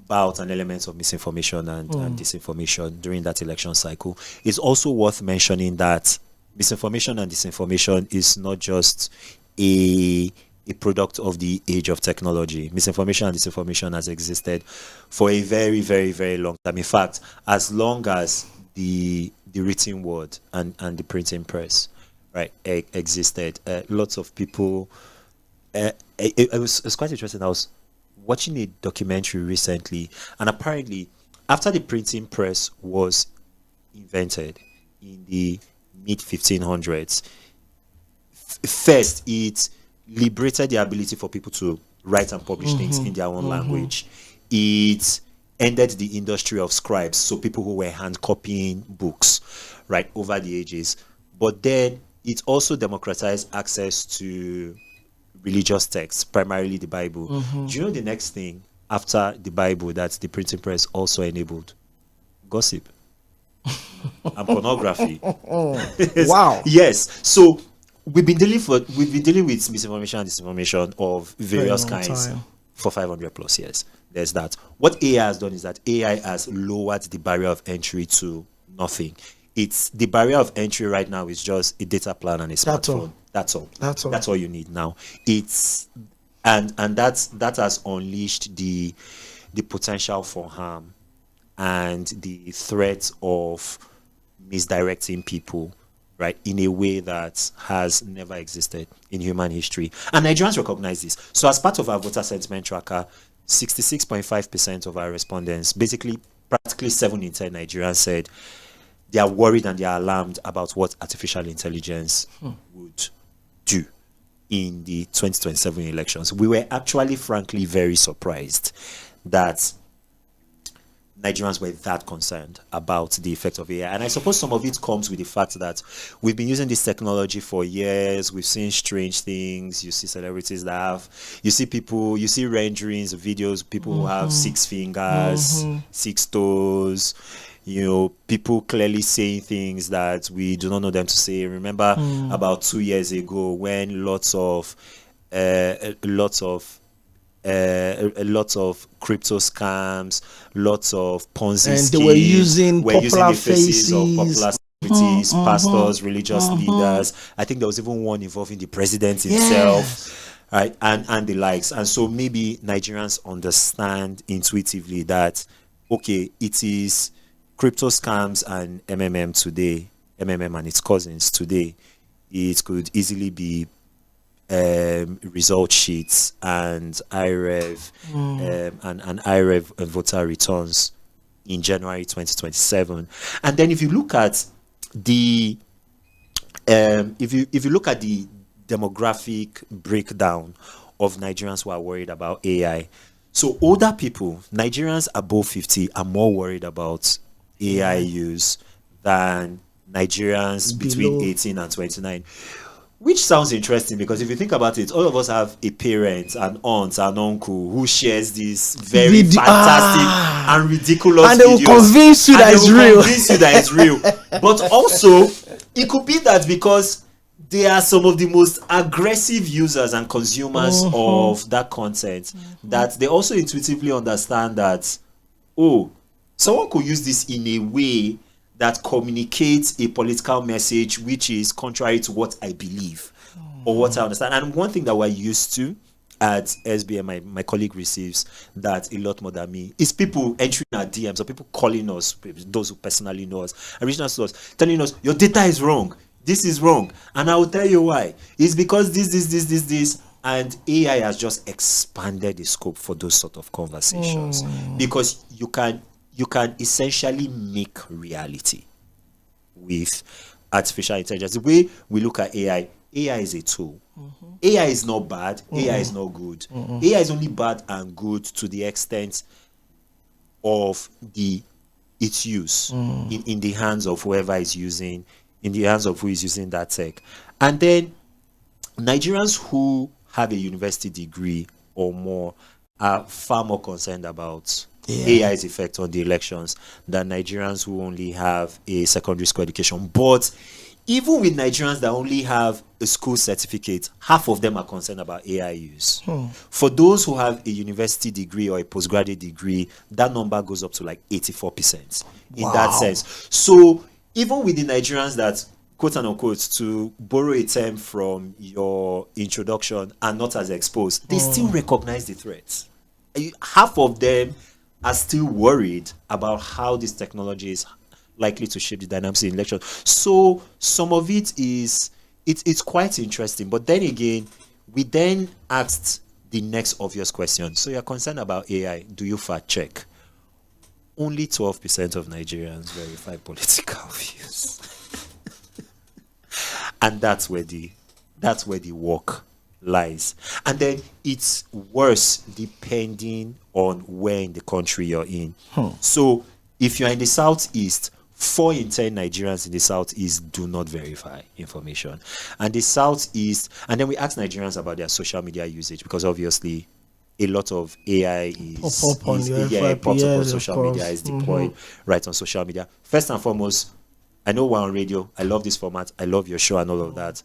about an element of misinformation and disinformation during that election cycle. It's also worth mentioning that misinformation and disinformation is not just a product of the age of technology. Misinformation and disinformation has existed for a very, very, very long time. In fact, as long as the written word and the printing press, right, existed, lots of people. It was quite interesting. I was watching a documentary recently, and apparently, after the printing press was invented in the mid 1500s, first it liberated the ability for people to write and publish things in their own language. It ended the industry of scribes, so people who were hand copying books, right, over the ages. But then it also democratized access to religious texts, primarily the Bible. Do you know the next thing after the Bible that the printing press also enabled? Gossip and pornography. Wow. Yes. So we've been dealing with misinformation and disinformation of various kinds for 500 plus years. There's that. What AI has done is that AI has lowered the barrier of entry to nothing. It's the barrier of entry right now is just a data plan and a smartphone. That's all. That's all you need now. It's and that has unleashed the potential for harm and the threat of misdirecting people, right, in a way that has never existed in human history. And Nigerians recognize this. So as part of our voter sentiment tracker, 66.5% of our respondents, basically practically 7 in 10 Nigerians, said they are worried and they are alarmed about what artificial intelligence would do in the 2027 elections. We were actually, frankly, very surprised that Nigerians were that concerned about the effect of AI. And I suppose some of it comes with the fact that we've been using this technology for years. We've seen strange things. You see celebrities that have, you see renderings, videos, people who have 6 fingers, 6 toes, people clearly saying things that we do not know them to say. Remember about 2 years ago when lots of crypto scams, lots of Ponzi schemes. They were using popular the faces of popular celebrities, pastors, religious leaders. I think there was even one involving the president himself, right? And the likes. And so maybe Nigerians understand intuitively that, okay, it is crypto scams and MMM and its cousins today. It could easily be result sheets and IREV and IREV voter returns in January 2027. And then if you look at the if you look at the demographic breakdown of Nigerians who are worried about AI, so older people, Nigerians above 50, are more worried about AI use than Nigerians between 18 and 29. Which sounds interesting because if you think about it, all of us have a parent, an aunt, an uncle who shares this very fantastic and ridiculous videos. And they will convince you that it's real. But also, it could be that because they are some of the most aggressive users and consumers of that content, that they also intuitively understand that, someone could use this in a way that communicates a political message which is contrary to what I believe or what I understand. And one thing that we're used to at SBM, my colleague receives that a lot more than me, is people entering our DMs or people calling us, those who personally know us, and reaching out to us, telling us, your data is wrong, this is wrong. And I will tell you why. It's because this. And AI has just expanded the scope for those sort of conversations. Because you can essentially make reality with artificial intelligence. The way we look at AI is a tool. AI is not bad. AI is not good. AI is only bad and good to the extent of its use in the hands of whoever is using, in the hands of who is using that tech. And then Nigerians who have a university degree or more are far more concerned about AI's effect on the elections than Nigerians who only have a secondary school education. But even with Nigerians that only have a school certificate, half of them are concerned about AI use. For those who have a university degree or a postgraduate degree, that number goes up to like 84% in that sense. So even with the Nigerians that, quote and unquote, to borrow a term from your introduction, are not as exposed, they still recognize the threats. Half of them are still worried about how this technology is likely to shape the dynamics in election. So some of it is, it's quite interesting. But then again, we then asked the next obvious question. So you're concerned about AI. Do you fact check? Only 12% of Nigerians verify political views. And that's where the work lies. And then it's worse depending on where in the country you're in. So if you're in the Southeast, 4 in 10 Nigerians in the Southeast do not verify information. And the Southeast, and then we ask Nigerians about their social media usage, because obviously a lot of AI pops up on social media, is deployed right on social media. First and foremost, I know we're on radio. I love this format. I love your show and all of that.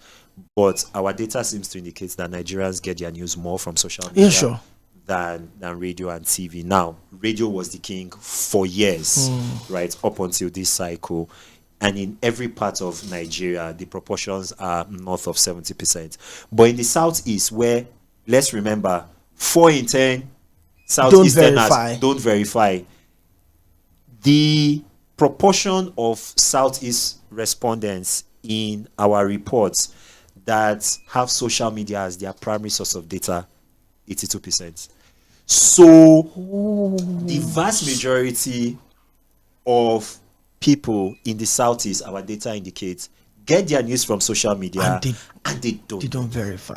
But our data seems to indicate that Nigerians get their news more from social media than radio and TV. Now, radio was the king for years, right, up until this cycle. And in every part of Nigeria, the proportions are north of 70%. But in the Southeast, where, let's remember, 4 in 10 Southeasterners don't verify, the proportion of Southeast respondents in our reports that have social media as their primary source of data, 82%. So the vast majority of people in the Southeast, our data indicates, get their news from social media and they don't verify.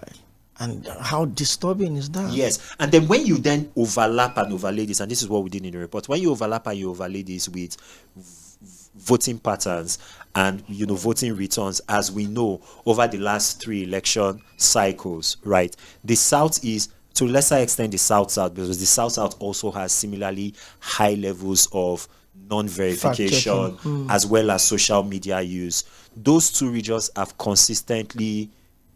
And how disturbing is that? Yes. And then when you then overlap and overlay this, and this is what we did in the report, when you overlap and you overlay this with voting patterns and voting returns, as we know over the last 3 election cycles, right, the Southeast, to a lesser extent the South-South, because the South-South also has similarly high levels of non-verification as well as social media use. Those 2 regions have consistently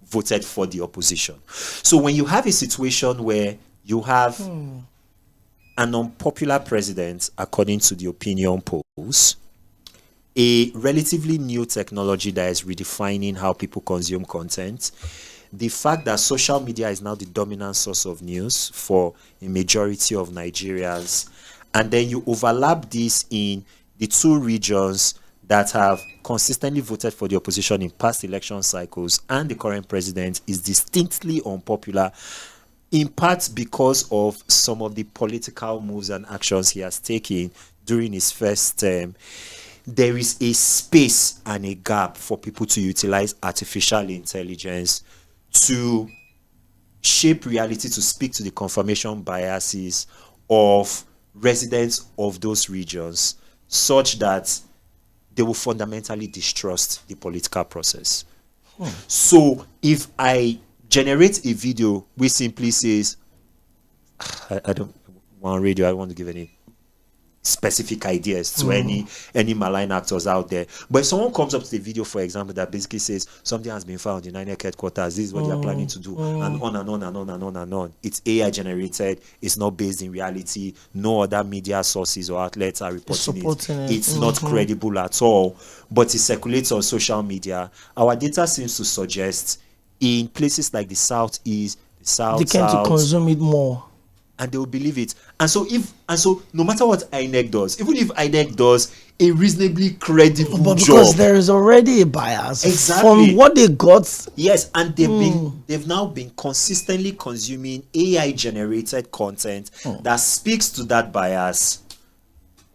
voted for the opposition. So when you have a situation where you have an unpopular president, according to the opinion polls, a relatively new technology that is redefining how people consume content, the fact that social media is now the dominant source of news for a majority of Nigerians, and then you overlap this in the 2 regions that have consistently voted for the opposition in past election cycles, and the current president is distinctly unpopular, in part because of some of the political moves and actions he has taken during his first term. There is a space and a gap for people to utilize artificial intelligence to shape reality, to speak to the confirmation biases of residents of those regions, such that they will fundamentally distrust the political process. So if I generate a video which simply says, I don't want radio, I don't want to give any specific ideas to any malign actors out there. But if someone comes up to the video, for example, that basically says something has been found in INEC headquarters, this is what they are planning to do, and on and on and on and on and on. It's AI generated, it's not based in reality, no other media sources or outlets are reporting it. It's not credible at all, but it circulates on social media. Our data seems to suggest in places like the Southeast, the South, they tend to consume it more, and they will believe it. And so no matter what INEC does, even if INEC does a reasonably credible job, because there is already a bias from what they got. Yes, and they've now been consistently consuming AI generated content that speaks to that bias.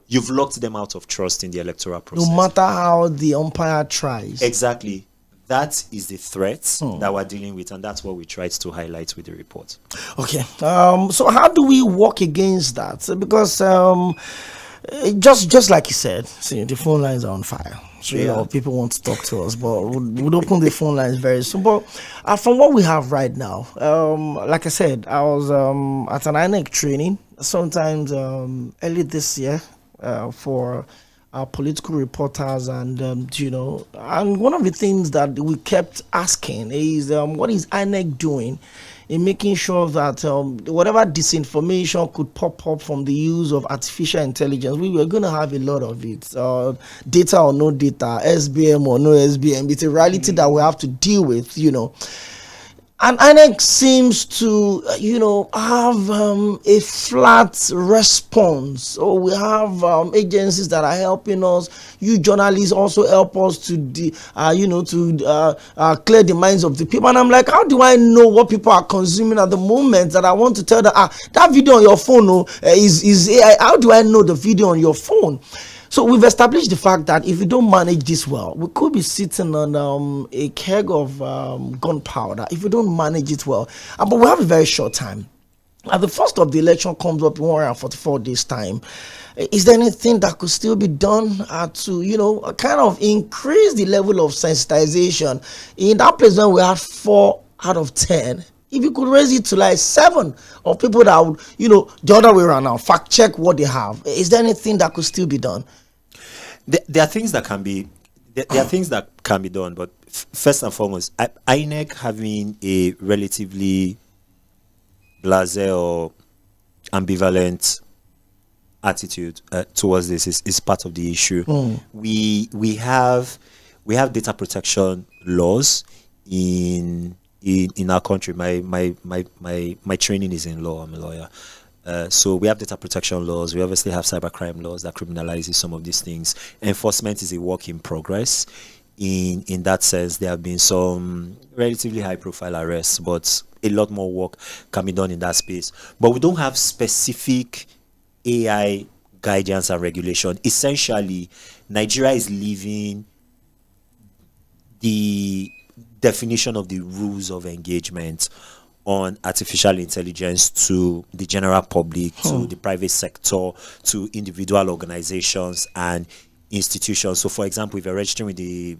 You've locked them out of trust in the electoral process. No matter how the umpire tries. Exactly. That is the threat that we're dealing with, and that's what we tried to highlight with the report. Okay. So how do we work against that? Because just like you said, see, the phone lines are on fire. So people want to talk to us, but we'll open the phone lines very soon. But from what we have right now, like I said, I was at an INEC training sometimes early this year for political reporters, and and one of the things that we kept asking is, what is INEC doing in making sure that whatever disinformation could pop up from the use of artificial intelligence, we were going to have a lot of it. Data or no data, SBM or no SBM, it's a reality that we have to deal with, And INEC seems to, have a flat response. So we have agencies that are helping us. You journalists also help us to, clear the minds of the people. And I'm like, how do I know what people are consuming at the moment that I want to tell them, that video on your phone is AI? How do I know the video on your phone? So we've established the fact that if we don't manage this well, we could be sitting on a keg of gunpowder if we don't manage it well. But we have a very short time. The first of the election comes up in 144 days' time. Is there anything that could still be done to, kind of increase the level of sensitization in that place when we had 4 out of 10? If you could raise it to like 7 of people that would, the other way around now, fact check what they have. Is there anything that could still be done? There are things that can be, there are things that can be done, but first and foremost, INEC having a relatively blasé or ambivalent attitude towards this is part of the issue. We have data protection laws in our country. My training is in law. I'm a lawyer. So we have data protection laws. We obviously have cybercrime laws that criminalizes some of these things. Enforcement is a work in progress. In that sense, there have been some relatively high profile arrests, but a lot more work can be done in that space. But we don't have specific AI guidance and regulation. Essentially, Nigeria is leaving the definition of the rules of engagement on artificial intelligence to the general public, to the private sector, to individual organizations and institutions. So, for example, if you're registering with the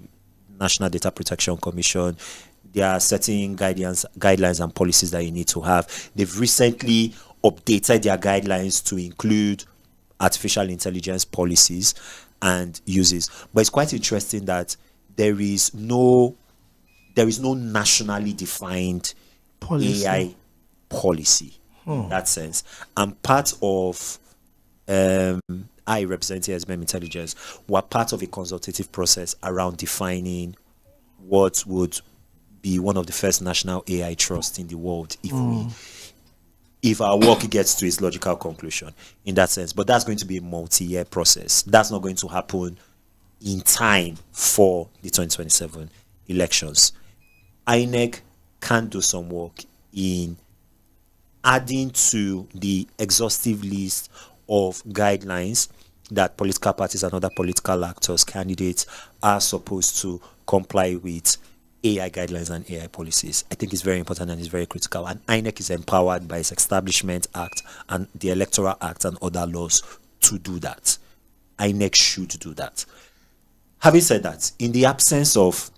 National Data Protection Commission, there are certain guidelines and policies that you need to have. They've recently updated their guidelines to include artificial intelligence policies and uses. But it's quite interesting that there is no nationally defined AI policy in that sense. And part of I representing SBM Intelligence were part of a consultative process around defining what would be one of the first national AI trusts in the world if our work gets to its logical conclusion in that sense. But that's going to be a multi-year process. That's not going to happen in time for the 2027 elections. INEC can do some work in adding to the exhaustive list of guidelines that political parties and other political actors, candidates, are supposed to comply with AI guidelines and AI policies. I think it's very important and it's very critical. And INEC is empowered by its Establishment Act and the Electoral Act and other laws to do that. INEC should do that. Having said that, in the absence of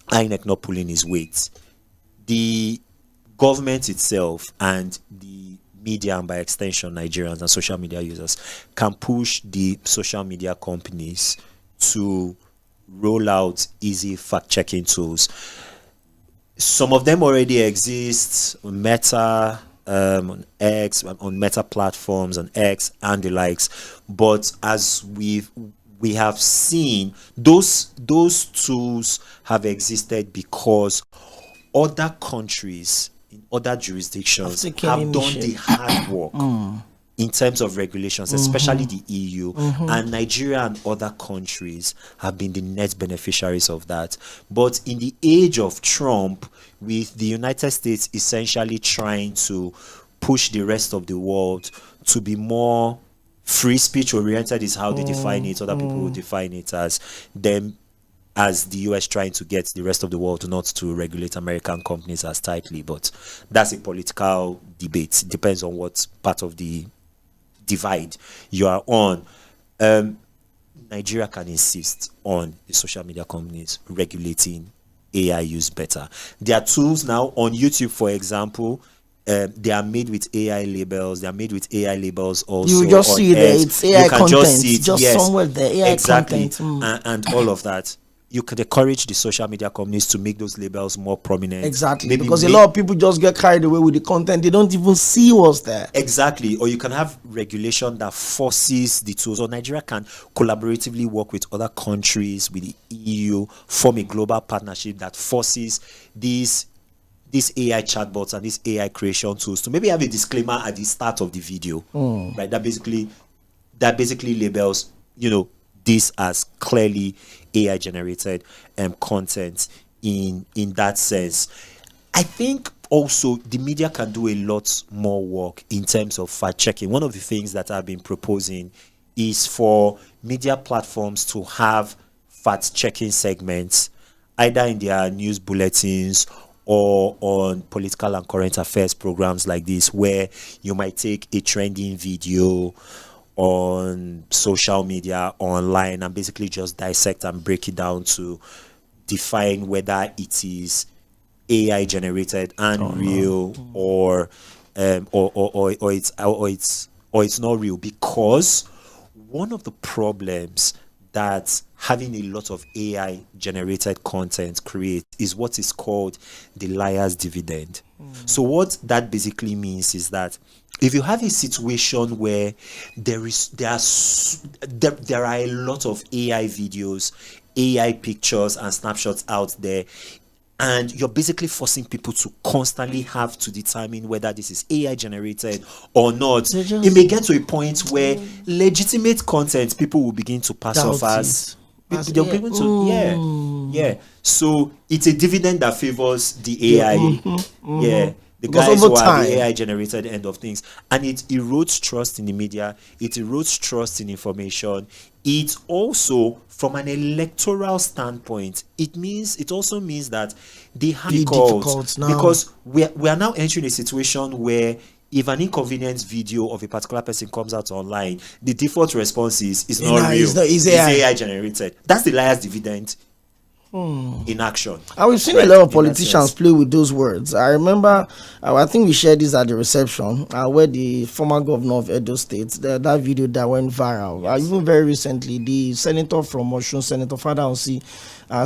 INEC not pulling his weight, the government itself and the media, and by extension Nigerians and social media users, can push the social media companies to roll out easy fact-checking tools. Some of them already exist on Meta, on X, on Meta platforms, on X and the likes. But as we have seen, those tools have existed because other countries in other jurisdictions have done the hard work in terms of regulations, especially the EU, and Nigeria and other countries have been the net beneficiaries of that. But in the age of Trump, with the United States essentially trying to push the rest of the world to be more free speech oriented, is how they define it. Other people will define it as them, as the US trying to get the rest of the world not to regulate American companies as tightly. But that's a political debate. It depends on what part of the divide you are on. Nigeria can insist on the social media companies regulating AI use better. There are tools now on YouTube, for example. they are made with AI labels. They are made with AI labels also. You just on see there, X. it's AI you can content. just see it, Just yes, somewhere there, AI exactly, content. and all of that. You could encourage the social media companies to make those labels more prominent. Exactly, Maybe because a lot of people just get carried away with the content. They don't even see what's there. Exactly, or you can have regulation that forces the tools, or Nigeria can collaboratively work with other countries, with the EU, form a global partnership that forces these AI chatbots and these AI creation tools to maybe have a disclaimer at the start of the video, right? That basically labels, this as clearly AI generated content in that sense. I think also the media can do a lot more work in terms of fact checking. One of the things that I've been proposing is for media platforms to have fact checking segments, either in their news bulletins or on political and current affairs programs like this, where you might take a trending video on social media, online, and basically just dissect and break it down to define whether it is AI generated and real, or it's not real. Because one of the problems that having a lot of AI generated content creates is what is called the liar's dividend. So what that basically means is that if you have a situation where there are a lot of AI videos, AI pictures and snapshots out there, and you're basically forcing people to constantly have to determine whether this is AI generated or not, it may get to a point where legitimate content people will begin to pass off as they'll be able to so it's a dividend that favors the AI, the guys who are the AI generated end of things, and it erodes trust in the media, it erodes trust in information. It also, from an electoral standpoint, it also means that they have difficult now, because we are now entering a situation where if an inconvenient video of a particular person comes out online, the default response is not real, it's AI generated. That's the liar's dividend in action. And we've seen a lot of politicians play with those words. I remember, I think we shared this at the reception, where the former governor of Edo State, that video that went viral. Even very recently, the senator from Osun, Senator Fadausi,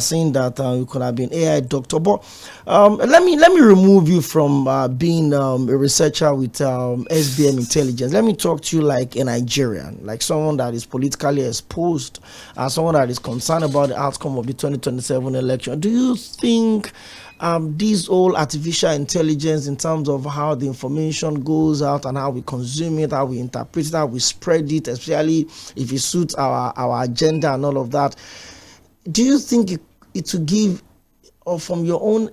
saying that it could have been AI doctor. But let me remove you from being a researcher with SBM intelligence. Let me talk to you like a Nigerian, like someone that is politically exposed, someone that is concerned about the outcome of the 2027 election. Do you think this whole artificial intelligence, in terms of how the information goes out and how we consume it, how we interpret it, how we spread it, especially if it suits our agenda and all of that, do you think it will give, or from your own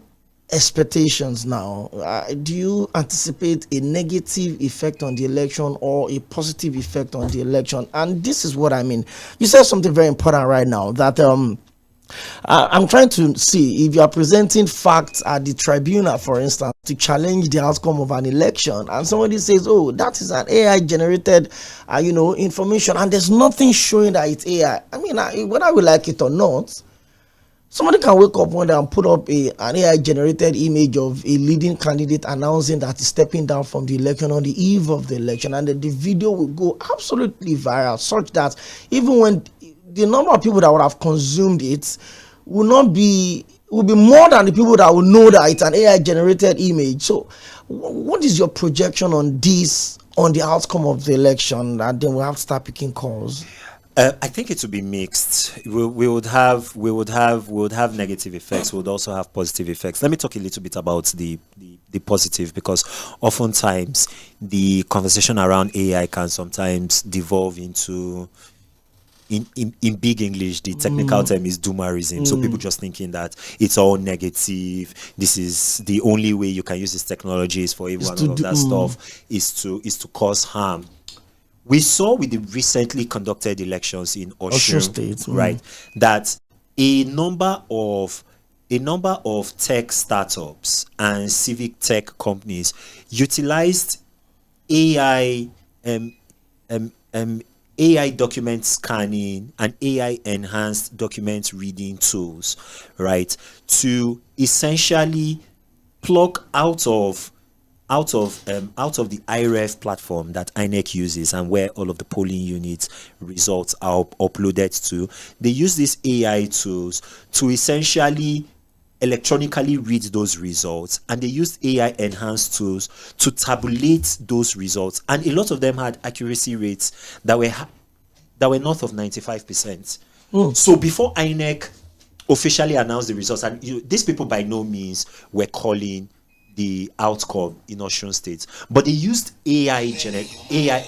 expectations now, do you anticipate a negative effect on the election or a positive effect on the election? And this is what I mean. You said something very important right now, that I'm trying to see if you are presenting facts at the tribunal, for instance, to challenge the outcome of an election, and somebody says, oh, that is an AI generated information, and there's nothing showing that it's AI. I mean, whether we like it or not, somebody can wake up one day and put up an AI generated image of a leading candidate announcing that he's stepping down from the election on the eve of the election, and then the video will go absolutely viral, such that even when the number of people that would have consumed it will be more than the people that will know that it's an AI generated image. So what is your projection on this, on the outcome of the election, and then we'll have to start picking calls? I think it will be mixed. We would have negative effects. We would also have positive effects. Let me talk a little bit about the positive, because oftentimes the conversation around AI can sometimes devolve into, in big English, the technical term is doomerism. So people just thinking that it's all negative. This is the only way you can use this technology is for everyone. All of that stuff is to cause harm. We saw with the recently conducted elections in Osun State, right, that a number of tech startups and civic tech companies utilized AI document scanning and AI enhanced document reading tools, right, to essentially pluck out of out of the IREF platform that INEC uses and where all of the polling units results are uploaded to, they use these AI tools to essentially electronically read those results, and they used AI enhanced tools to tabulate those results, and a lot of them had accuracy rates that were north of 95%. So before INEC officially announced the results, and these people by no means were calling the outcome in Osun State, but they used AI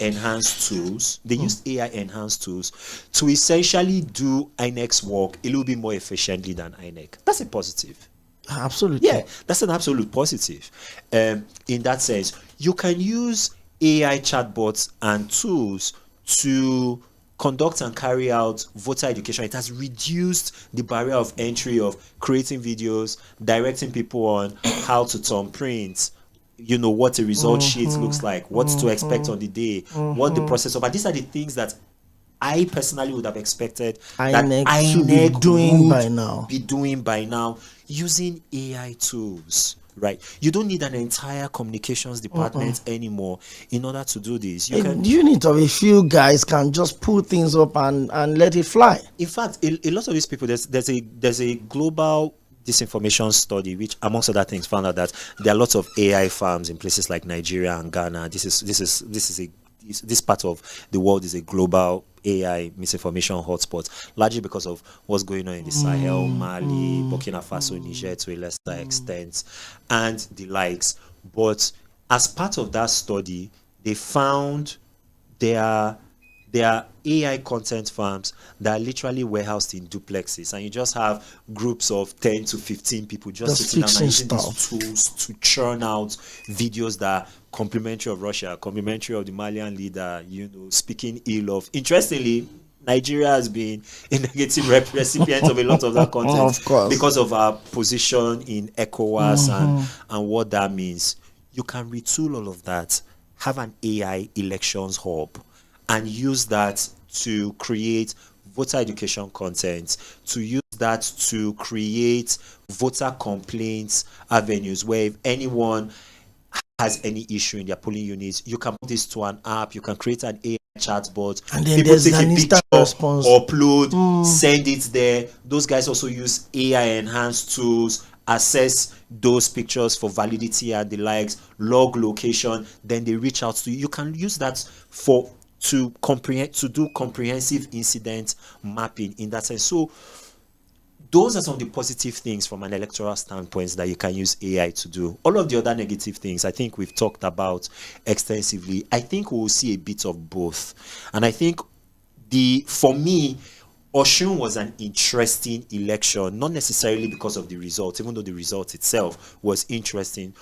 enhanced tools. They used AI enhanced tools to essentially do INEC's work a little bit more efficiently than INEC. That's a positive. Absolutely. Yeah, that's an absolute positive. In that sense, you can use AI chatbots and tools to conduct and carry out voter education. It has reduced the barrier of entry of creating videos, directing people on how to turn print, what a result sheet looks like, what to expect on the day, what the process of. And these are the things that I personally would have expected that INEC be doing by now using AI tools. Right, you don't need an entire communications department anymore in order to do this. A unit of a few guys can just pull things up and let it fly. In fact, a lot of these people, there's a global disinformation study which, amongst other things, found out that there are lots of AI farms in places like Nigeria and Ghana. This part of the world is a global AI misinformation hotspot, largely because of what's going on in the Sahel, Mali, Burkina Faso, Niger to a lesser extent, and the likes. But as part of that study, they found there are AI content farms that are literally warehoused in duplexes, and you just have groups of 10 to 15 people just sitting down and using these tools to churn out videos that are complimentary of Russia, complimentary of the Malian leader, speaking ill of. Interestingly, Nigeria has been a negative recipient of a lot of that content, of course, because of our position in ECOWAS and what that means. You can retool all of that, have an AI elections hub, and use that to create voter education content, to use that to create voter complaints avenues, where if anyone has any issue in their polling units, you can put this to an app, you can create an AI chatbot, and then people take a picture, response, upload, send it there. Those guys also use AI enhanced tools, assess those pictures for validity and the likes, log location, then they reach out to you. You can use that to do comprehensive incident mapping in that sense. So those are some of the positive things from an electoral standpoint that you can use AI to do. All of the other negative things, I think we've talked about extensively. I think we will see a bit of both. And I think for me, Osun was an interesting election, not necessarily because of the result, even though the result itself was interesting,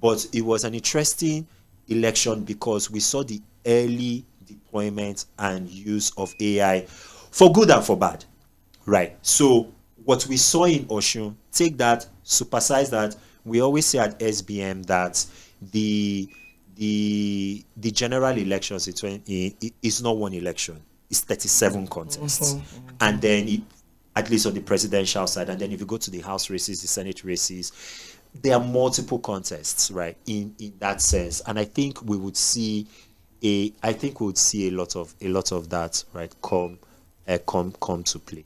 but it was an interesting election because we saw the early deployment and use of AI for good and for bad, right? So what we saw in Osun, take that, supersize that. We always say at SBM that the general elections is not one election, it's 37 contests, and then at least on the presidential side, and then if you go to the House races, the Senate races, there are multiple contests, right? In that sense, and I think we would see a lot of that, right, come to play.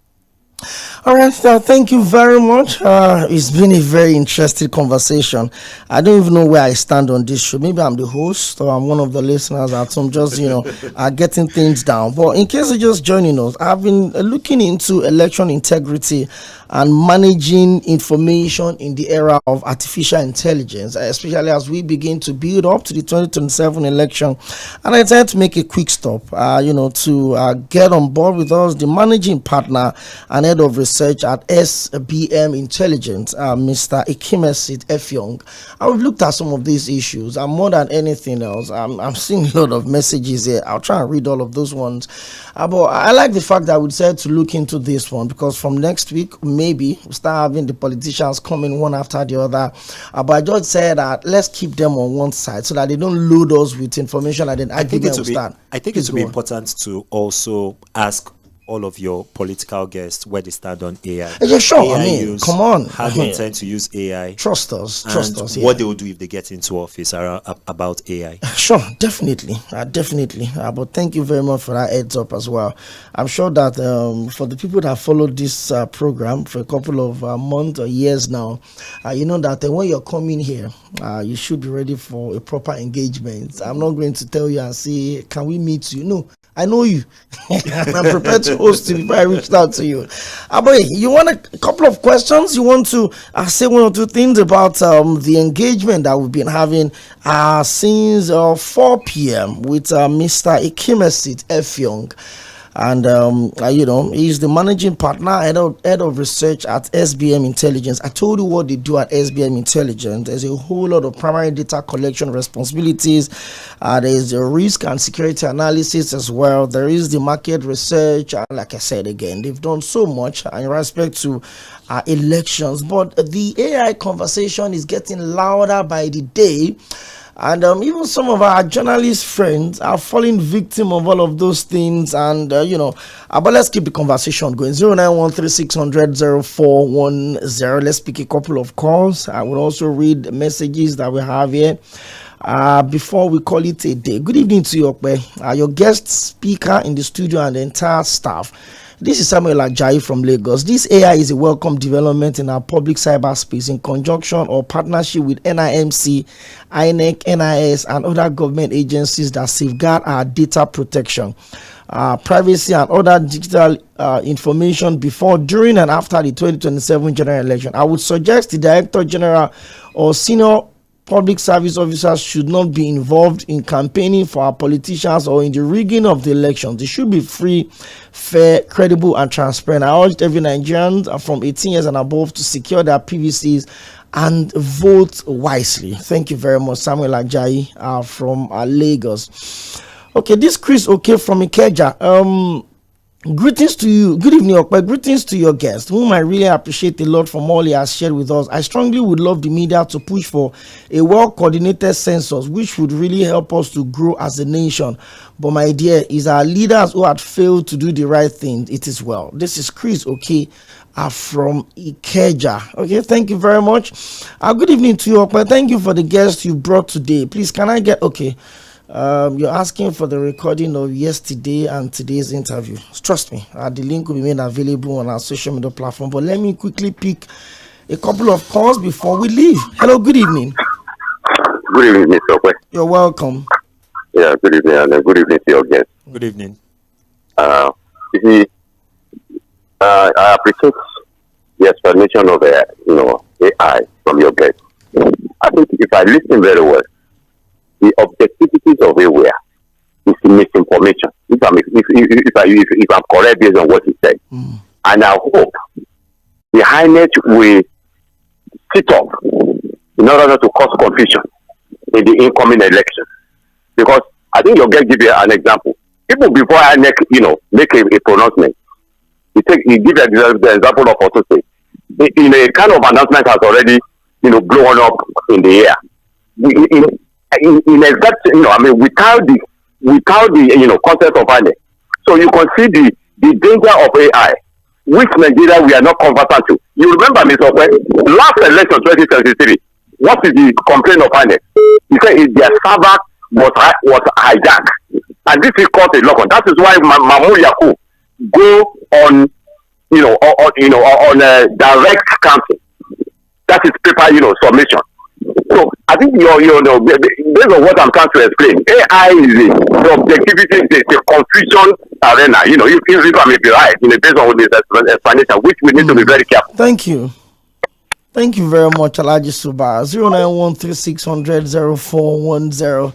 All right, thank you very much. It's been a very interesting conversation. I don't even know where I stand on this show. Maybe I'm the host or I'm one of the listeners at home, just getting things down. But in case you're just joining us, I've been looking into election integrity and managing information in the era of artificial intelligence, especially as we begin to build up to the 2027 election. And I decided to make a quick stop, to get on board with us, the managing partner and head of research at SBM Intelligence, Mr. Ikemesit Effiong. And we've looked at some of these issues, and more than anything else, I'm seeing a lot of messages here. I'll try and read all of those ones. But I like the fact that we decided to look into this one, because from next week, maybe we'll start having the politicians coming one after the other. But I just said that let's keep them on one side so that they don't load us with information and then argument will start. I think it would be important to also ask all of your political guests where they stand on AI. Yeah, sure. AI I mean, use, come on. how they intend to use AI. Trust us. Trust us. What they will do if they get into office about AI. Sure, definitely. Definitely. But thank you very much for that heads up as well. I'm sure that for the people that followed this program for a couple of months or years now, you know that when you're coming here, you should be ready for a proper engagement. I'm not going to tell you and say, can we meet you? No. I know you. I'm prepared to host you before I reached out to you. But you want a couple of questions? You want to say one or two things about the engagement that we've been having since 4 p.m. with Mr. Ikemesit Effiong. And, he's the managing partner, head of research at SBM Intelligence. I told you what they do at SBM Intelligence. There's a whole lot of primary data collection responsibilities. There's the risk and security analysis as well. There is the market research. And like I said again, they've done so much in respect to elections. But the AI conversation is getting louder by the day. And even some of our journalist friends are falling victim of all of those things. And, but let's keep the conversation going. 09136000410. Let's pick a couple of calls. I will also read the messages that we have here before we call it a day. Good evening to you, your guest speaker in the studio and the entire staff. This is Samuel Ajayi from Lagos. This AI is a welcome development in our public cyberspace in conjunction or partnership with NIMC, INEC, NIS, and other government agencies that safeguard our data protection, privacy, and other digital information before, during, and after the 2027 general election. I would suggest the Director General or senior public service officers should not be involved in campaigning for our politicians or in the rigging of the elections. They should be free, fair, credible, and transparent. I urge every Nigerian from 18 years and above to secure their PVCs and vote wisely. Thank you very much, Samuel Ajayi from Lagos. Okay, this Chris Okay from Ikeja. Greetings to you. Good evening, Okpe. Greetings to your guest, whom I really appreciate a lot from all he has shared with us. I strongly would love the media to push for a well-coordinated census, which would really help us to grow as a nation. But my dear, is our leaders who had failed to do the right thing. It is well. This is Chris, okay, from Ikeja. Okay, thank you very much. Good evening to you, Okpe. Thank you for the guest you brought today. Please, can I get, okay. You're asking for the recording of yesterday and today's interview. Trust me, the link will be made available on our social media platform. But let me quickly pick a couple of calls before we leave. Hello, good evening. Good evening, Mr. Okwe. You're welcome. Yeah, good evening, and good evening to your guest. Good evening. I appreciate the explanation of AI from your guest. I think if I listen very well, the objectivities of aware is misinformation. If I'm correct based on what he said, and I hope the Highness will sit up in order not to cause confusion in the incoming election. Because I think you're going to give an example. Even before INEC, make a pronouncement, he give the example of Auto State. In a kind of announcement has already, blown up in the air. In exact, without the concept of INEC. So you can see the danger of AI, which Nigeria we are not conversant to. You remember, Mr. Okwe, last election 2023, what is the complaint of INEC? He said their server was hijacked, and this is caused a lot. That is why Mahmoud Yaku go on, on direct counting. That is paper, submission. So I think based on what I'm trying to explain, AI is the objectivity, the confusion arena. If I may be right, based on this explanation, which we need to be very careful. Thank you. Thank you very much, Alaji Suba. 09136000410.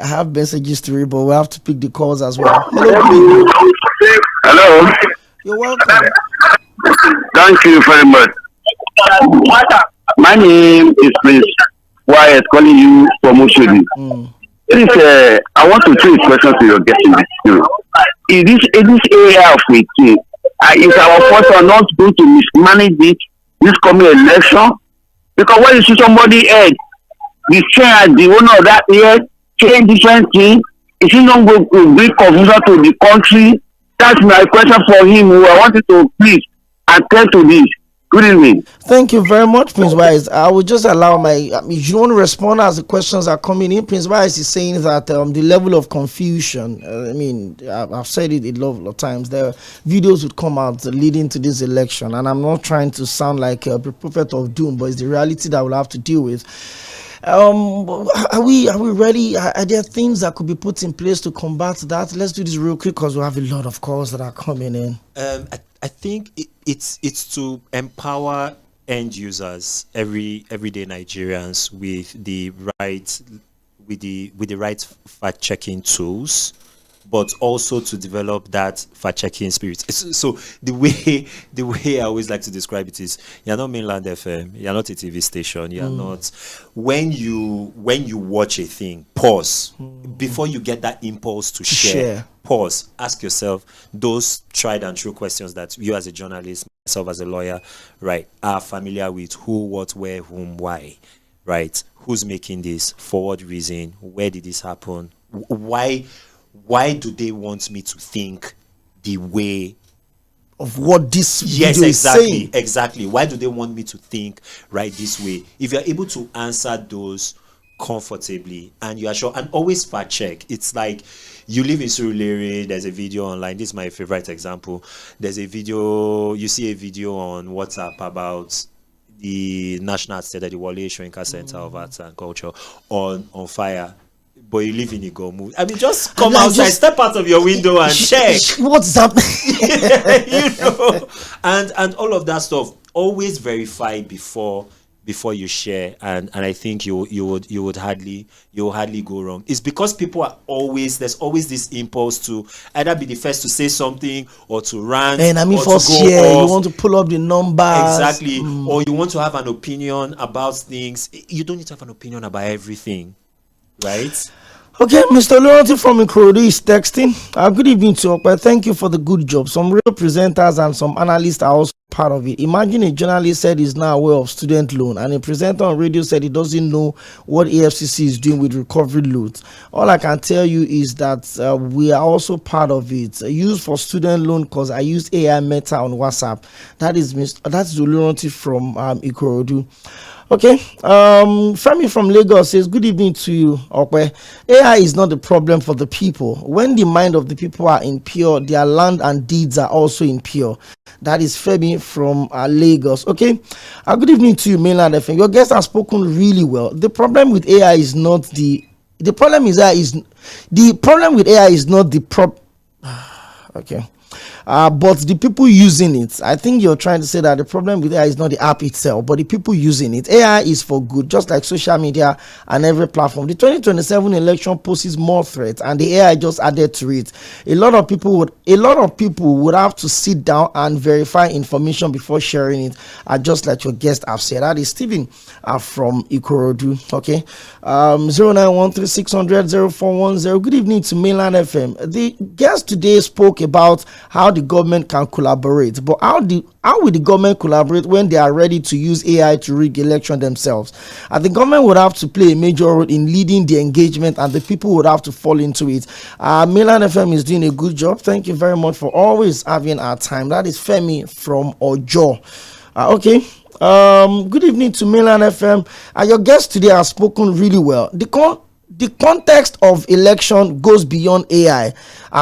I have messages to read, but we have to pick the calls as well. Hello. Hello. You're welcome. Thank you very much. My name is Prince Wyatt, calling you from Oshodi. I want to throw a question to your guest in this studio. Is this area of it, is our person not going to mismanage this coming election? Because when you see somebody else, the chair, the owner of that year, change different thing, is it not going to bring confusion to the country That's my question for him. Who I wanted to please attend to this. Good evening. Thank you very much, Prince Wise. I will just allow if you want to respond as the questions are coming in. Prince Wise is saying that the level of confusion, I've said it a lot of times, there videos would come out leading to this election, and I'm not trying to sound like a prophet of doom, but it's the reality that we'll have to deal with. Are we ready? Are there things that could be put in place to combat that? Let's do this real quick because we have a lot of calls that are coming in. I think it's to empower end users, everyday Nigerians with the right fact checking tools, but also to develop that fact checking spirit. So the way I always like to describe it is, you're not Mainland FM, you're not a TV station, you're not. When you watch a thing, pause before you get that impulse to share. Pause. Ask yourself those tried and true questions that you as a journalist, myself as a lawyer, right, are familiar with: who, what, where, whom, why, right? Who's making this? For what reason? Where did this happen? Why do they want me to think the way of what this yes video exactly is saying? Exactly. Why do they want me to think right this way? If you're able to answer those comfortably and you are sure, and always fact check. It's like you live in Surulere, there's a video online. This is my favorite example. There's a video, you see a video on WhatsApp about the National Art Theatre, the Wale Soyinka Center of Arts and Culture on fire. But you live in Igomu. I mean, just come outside, step out of your window and check. What's happening? And all of that stuff. Always verify before you share, and I think you would hardly go wrong. It's because people are there's always this impulse to either be the first to say something or to rant, and I mean, or first to go share, off. you want to pull up the numbers, exactly, or you want to have an opinion about things. You don't need to have an opinion about everything, right? Okay, Mr. Loyalty from Ikorodu is texting. Good evening to you. Thank you for the good job. Some real presenters and some analysts are also part of it. Imagine a journalist said he's now aware of student loan, and a presenter on radio said he doesn't know what AFCC is doing with recovery loans. All I can tell you is that we are also part of it. Used for student loan because I use AI Meta on WhatsApp. That's the Loyalty from Ikorodu. Okay, Femi from Lagos says, good evening to you, Okwe. AI is not the problem for the people. When the mind of the people are impure, their land and deeds are also impure. That is Femi from Lagos. Okay, good evening to you, Mainland FM. Your guests have spoken really well. The problem with AI is not the problem with AI is not the problem. Okay. But the people using it, I think you're trying to say that the problem with AI is not the app itself, but the people using it. AI is for good, just like social media and every platform. The 2027 election poses more threats, and the AI just added to it. A lot of people would have to sit down and verify information before sharing it. Just like your guest have said. That is Stephen from Ikorodu. Okay, 0913600410. Good evening to Mainland FM. The guest today spoke about how the government can collaborate, but how will the government collaborate when they are ready to use AI to rig election themselves? And the government would have to play a major role in leading the engagement, and the people would have to fall into it. Mainland FM is doing a good job. Thank you very much for always having our time. That is Femi from Ojo. Okay. Good evening to Mainland FM. Your guests today have spoken really well. The context of election goes beyond AI.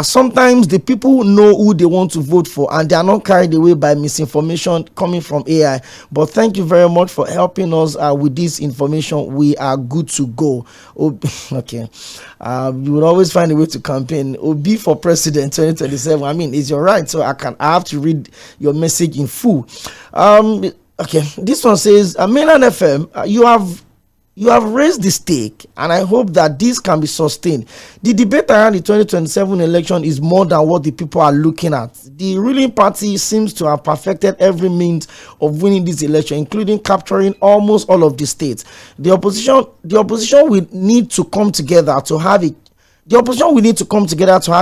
Sometimes the people know who they want to vote for, and they are not carried away by misinformation coming from AI. But thank you very much for helping us with this information. We are good to go. Okay. You will always find a way to campaign. Obi for president 2027. I mean, it's your right, so I have to read your message in full. Okay. This one says, Mainland FM, you have raised the stake, and I hope that this can be sustained. The debate around the 2027 election is more than what the people are looking at. The ruling party seems to have perfected every means of winning this election, including capturing almost all of the states. The opposition will need to come together to have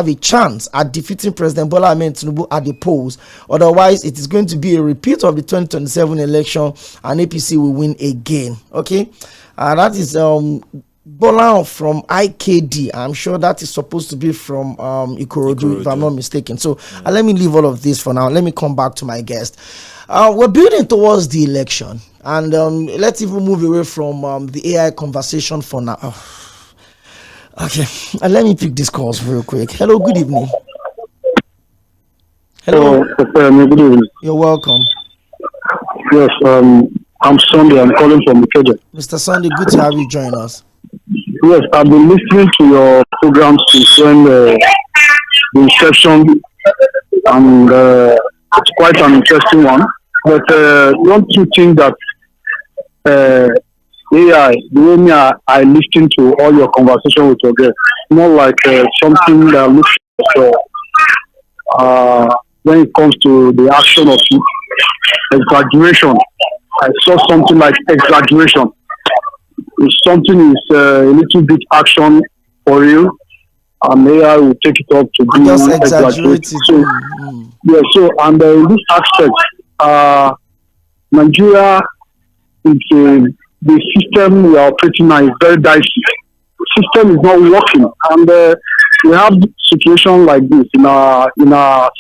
a chance at defeating President Bola Ahmed Tinubu at the polls. Otherwise, it is going to be a repeat of the 2027 election, and APC will win again. Okay. That is Bolan from IKD. I'm sure that is supposed to be from Ikorodu, if I'm not mistaken. So let me leave all of this for now. Let me come back to my guest. We're building towards the election, and let's even move away from the AI conversation for now. Okay, let me pick these calls real quick. Hello, good evening. Hello. Good evening. You're welcome. Yes, I'm Sunday. I'm calling from Ikeja. Mr. Sunday, good to have you join us. Yes, I've been listening to your programs since when the inception, and it's quite an interesting one. But don't you think that AI, the way I listen to all your conversation with your guests, more like something that looks when it comes to the action of exaggeration. I saw something like exaggeration. If something is a little bit action for you, and AI will take it up to be just exaggerated. So, yeah, so and in this aspect, Nigeria is the system we are operating now is very dicey. The system is not working, and we have situation like this in our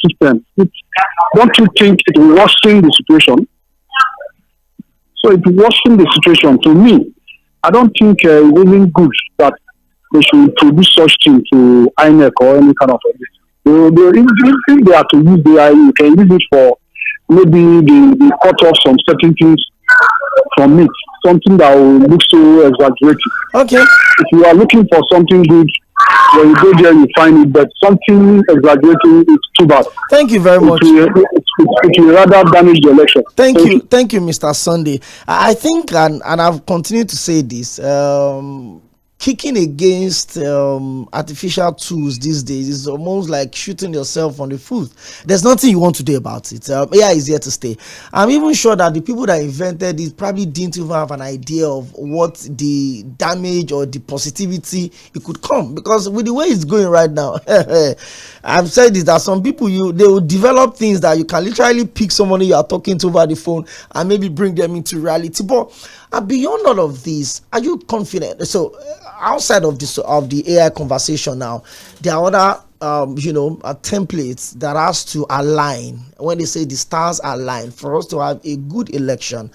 system. Don't you think it will worsen the situation? So it will worsen the situation. To me, I don't think it's even good that they should introduce such thing to INEC or any kind of thing. If they are to use the AI, you can use it for maybe the cut off some certain things from it. Something that will look so exaggerated. Okay. If you are looking for something good, when you go there, you find it, but something exaggerating is too bad. Thank you very much. It will rather damage the election. Thank you, Mr. Sunday. I think, and I've continued to say this, kicking against artificial tools these days is almost like shooting yourself on the foot. There's nothing you want to do about it. AI is here to stay. I'm even sure that the people that invented it probably didn't even have an idea of what the damage or the positivity it could come, because with the way it's going right now, I've said this, that some people they will develop things that you can literally pick somebody you are talking to over the phone and maybe bring them into reality. But beyond all of this, are you confident? So outside of this of the AI conversation now, there are other templates that has to align. When they say the stars align for us to have a good election,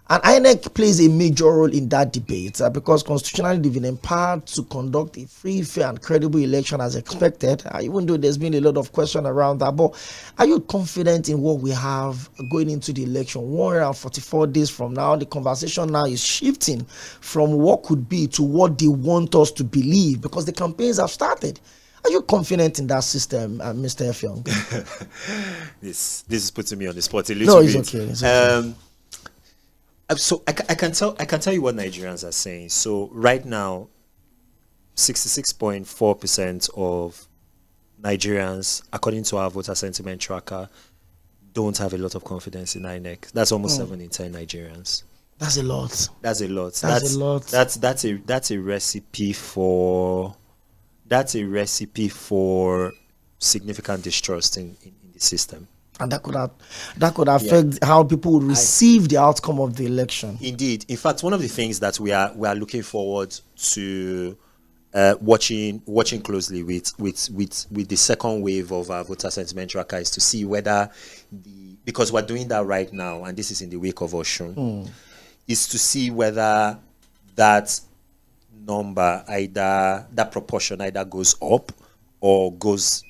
and INEC plays a major role in that debate because constitutionally they've been empowered to conduct a free, fair, and credible election as expected, even though there's been a lot of question around that. But are you confident in what we have going into the election? 144 days from now, the conversation now is shifting from what could be to what they want us to believe, because the campaigns have started. Are you confident in that system, Mr. Effiong? This is putting me on the spot a little bit. Okay. It's okay. So I can tell you what Nigerians are saying. So right now, 66.4% of Nigerians, according to our voter sentiment tracker, don't have a lot of confidence in INEC. That's almost 7 in 10 Nigerians. That's a lot. That's a lot. That's a lot. That's a recipe for significant distrust in the system. And that could affect how people would receive the outcome of the election. Indeed. In fact, one of the things that we are looking forward to watching closely with the second wave of our voter sentiment tracker is to see whether because we're doing that right now, and this is in the wake of Osun, is to see whether that number, either that proportion either goes up or goes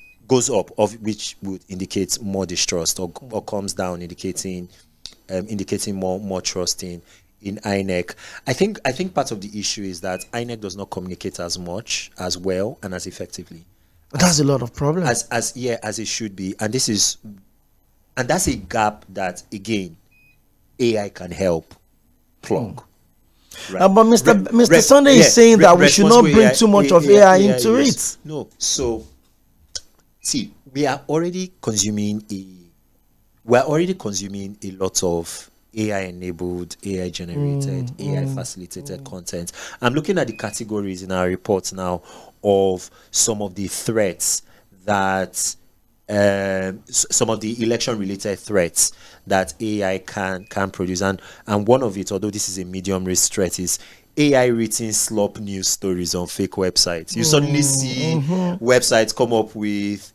up, of which would indicate more distrust, or comes down, indicating more trust in INEC. I think part of the issue is that INEC does not communicate as much, as well, and as effectively. That's a lot of problems. As it should be, and that's a gap that, again, AI can help plug. Right. But Mr. Sunday is saying that we should not bring too much of AI into it. No, so see, we are already consuming a lot of AI-enabled, AI-generated, AI-facilitated content. I'm looking at the categories in our report now of some of the threats that some of the election-related threats that AI can produce, and one of it, although this is a medium risk threat, is AI written slop news stories on fake websites. You suddenly see websites come up with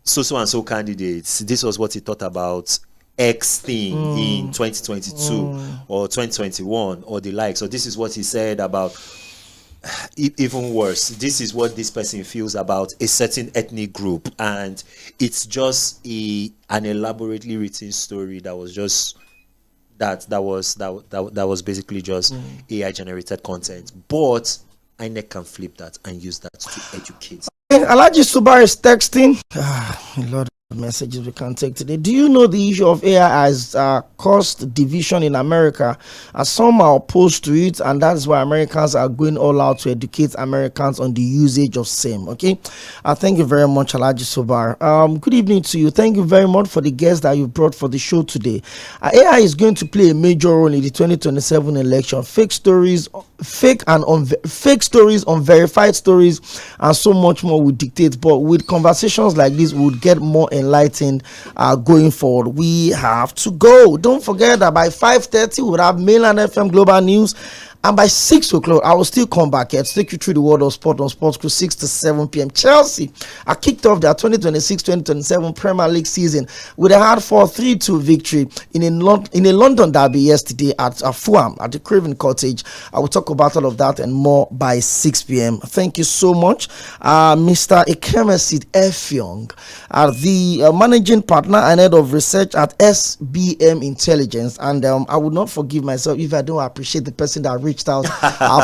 so and so candidates. This was what he thought about X thing in 2022 or 2021 or the like. So this is what he said about. Even worse, this is what this person feels about a certain ethnic group, and it's just an elaborately written story that was just that was basically just AI generated content. But INEC can flip that and use that to educate. Alaji Subar is texting. A lot of messages we can't take today. Do you know the issue of AI has caused division in America? Some are opposed to it, and that's why Americans are going all out to educate Americans on the usage of same. Okay, thank you very much, Alaji Subar. Good evening to you. Thank you very much for the guests that you brought for the show today. AI is going to play a major role in the 2027 election. Fake stories, fake stories, unverified stories, and so much more will dictate. But with conversations like this, we would get more enlightened going forward. We have to go. Don't forget that by 5:30 we'll have Mainland FM Global News, and by 6 o'clock I will still come back here to take you through the world of sport on Sports Crew 6 to 7 p.m. Chelsea are kicked off their 2026-2027 Premier League season with a hard 4-3-2 victory in a London derby yesterday at Fulham at the Craven Cottage. I will talk about all of that and more by 6 p.m. Thank you so much, Mr. Ikemesit Effiong, the managing partner and head of research at SBM Intelligence. And I would not forgive myself if I don't appreciate the person that reached out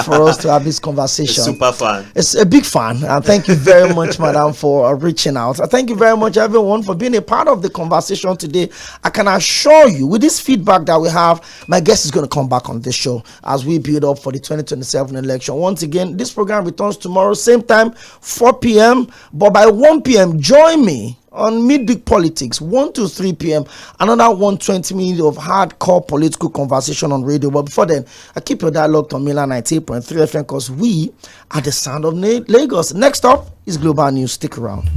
for us to have this conversation. Super fan. It's a big fan. And thank you very much, madam, for reaching out. Thank you very much, everyone, for being a part of the conversation today. I can assure you, with this feedback that we have, my guest is going to come back on this show as we build up for the 2027 election. Once again, this program returns tomorrow, same time, 4 p.m. But by 1 p.m., join me on Midweek Politics, 1 to 3 p.m. Another 120 minutes of hardcore political conversation on radio. But before then, I keep your dialogue on Mainland 98.3 FM because we are the sound of Lagos. Next up is Global News. Stick around.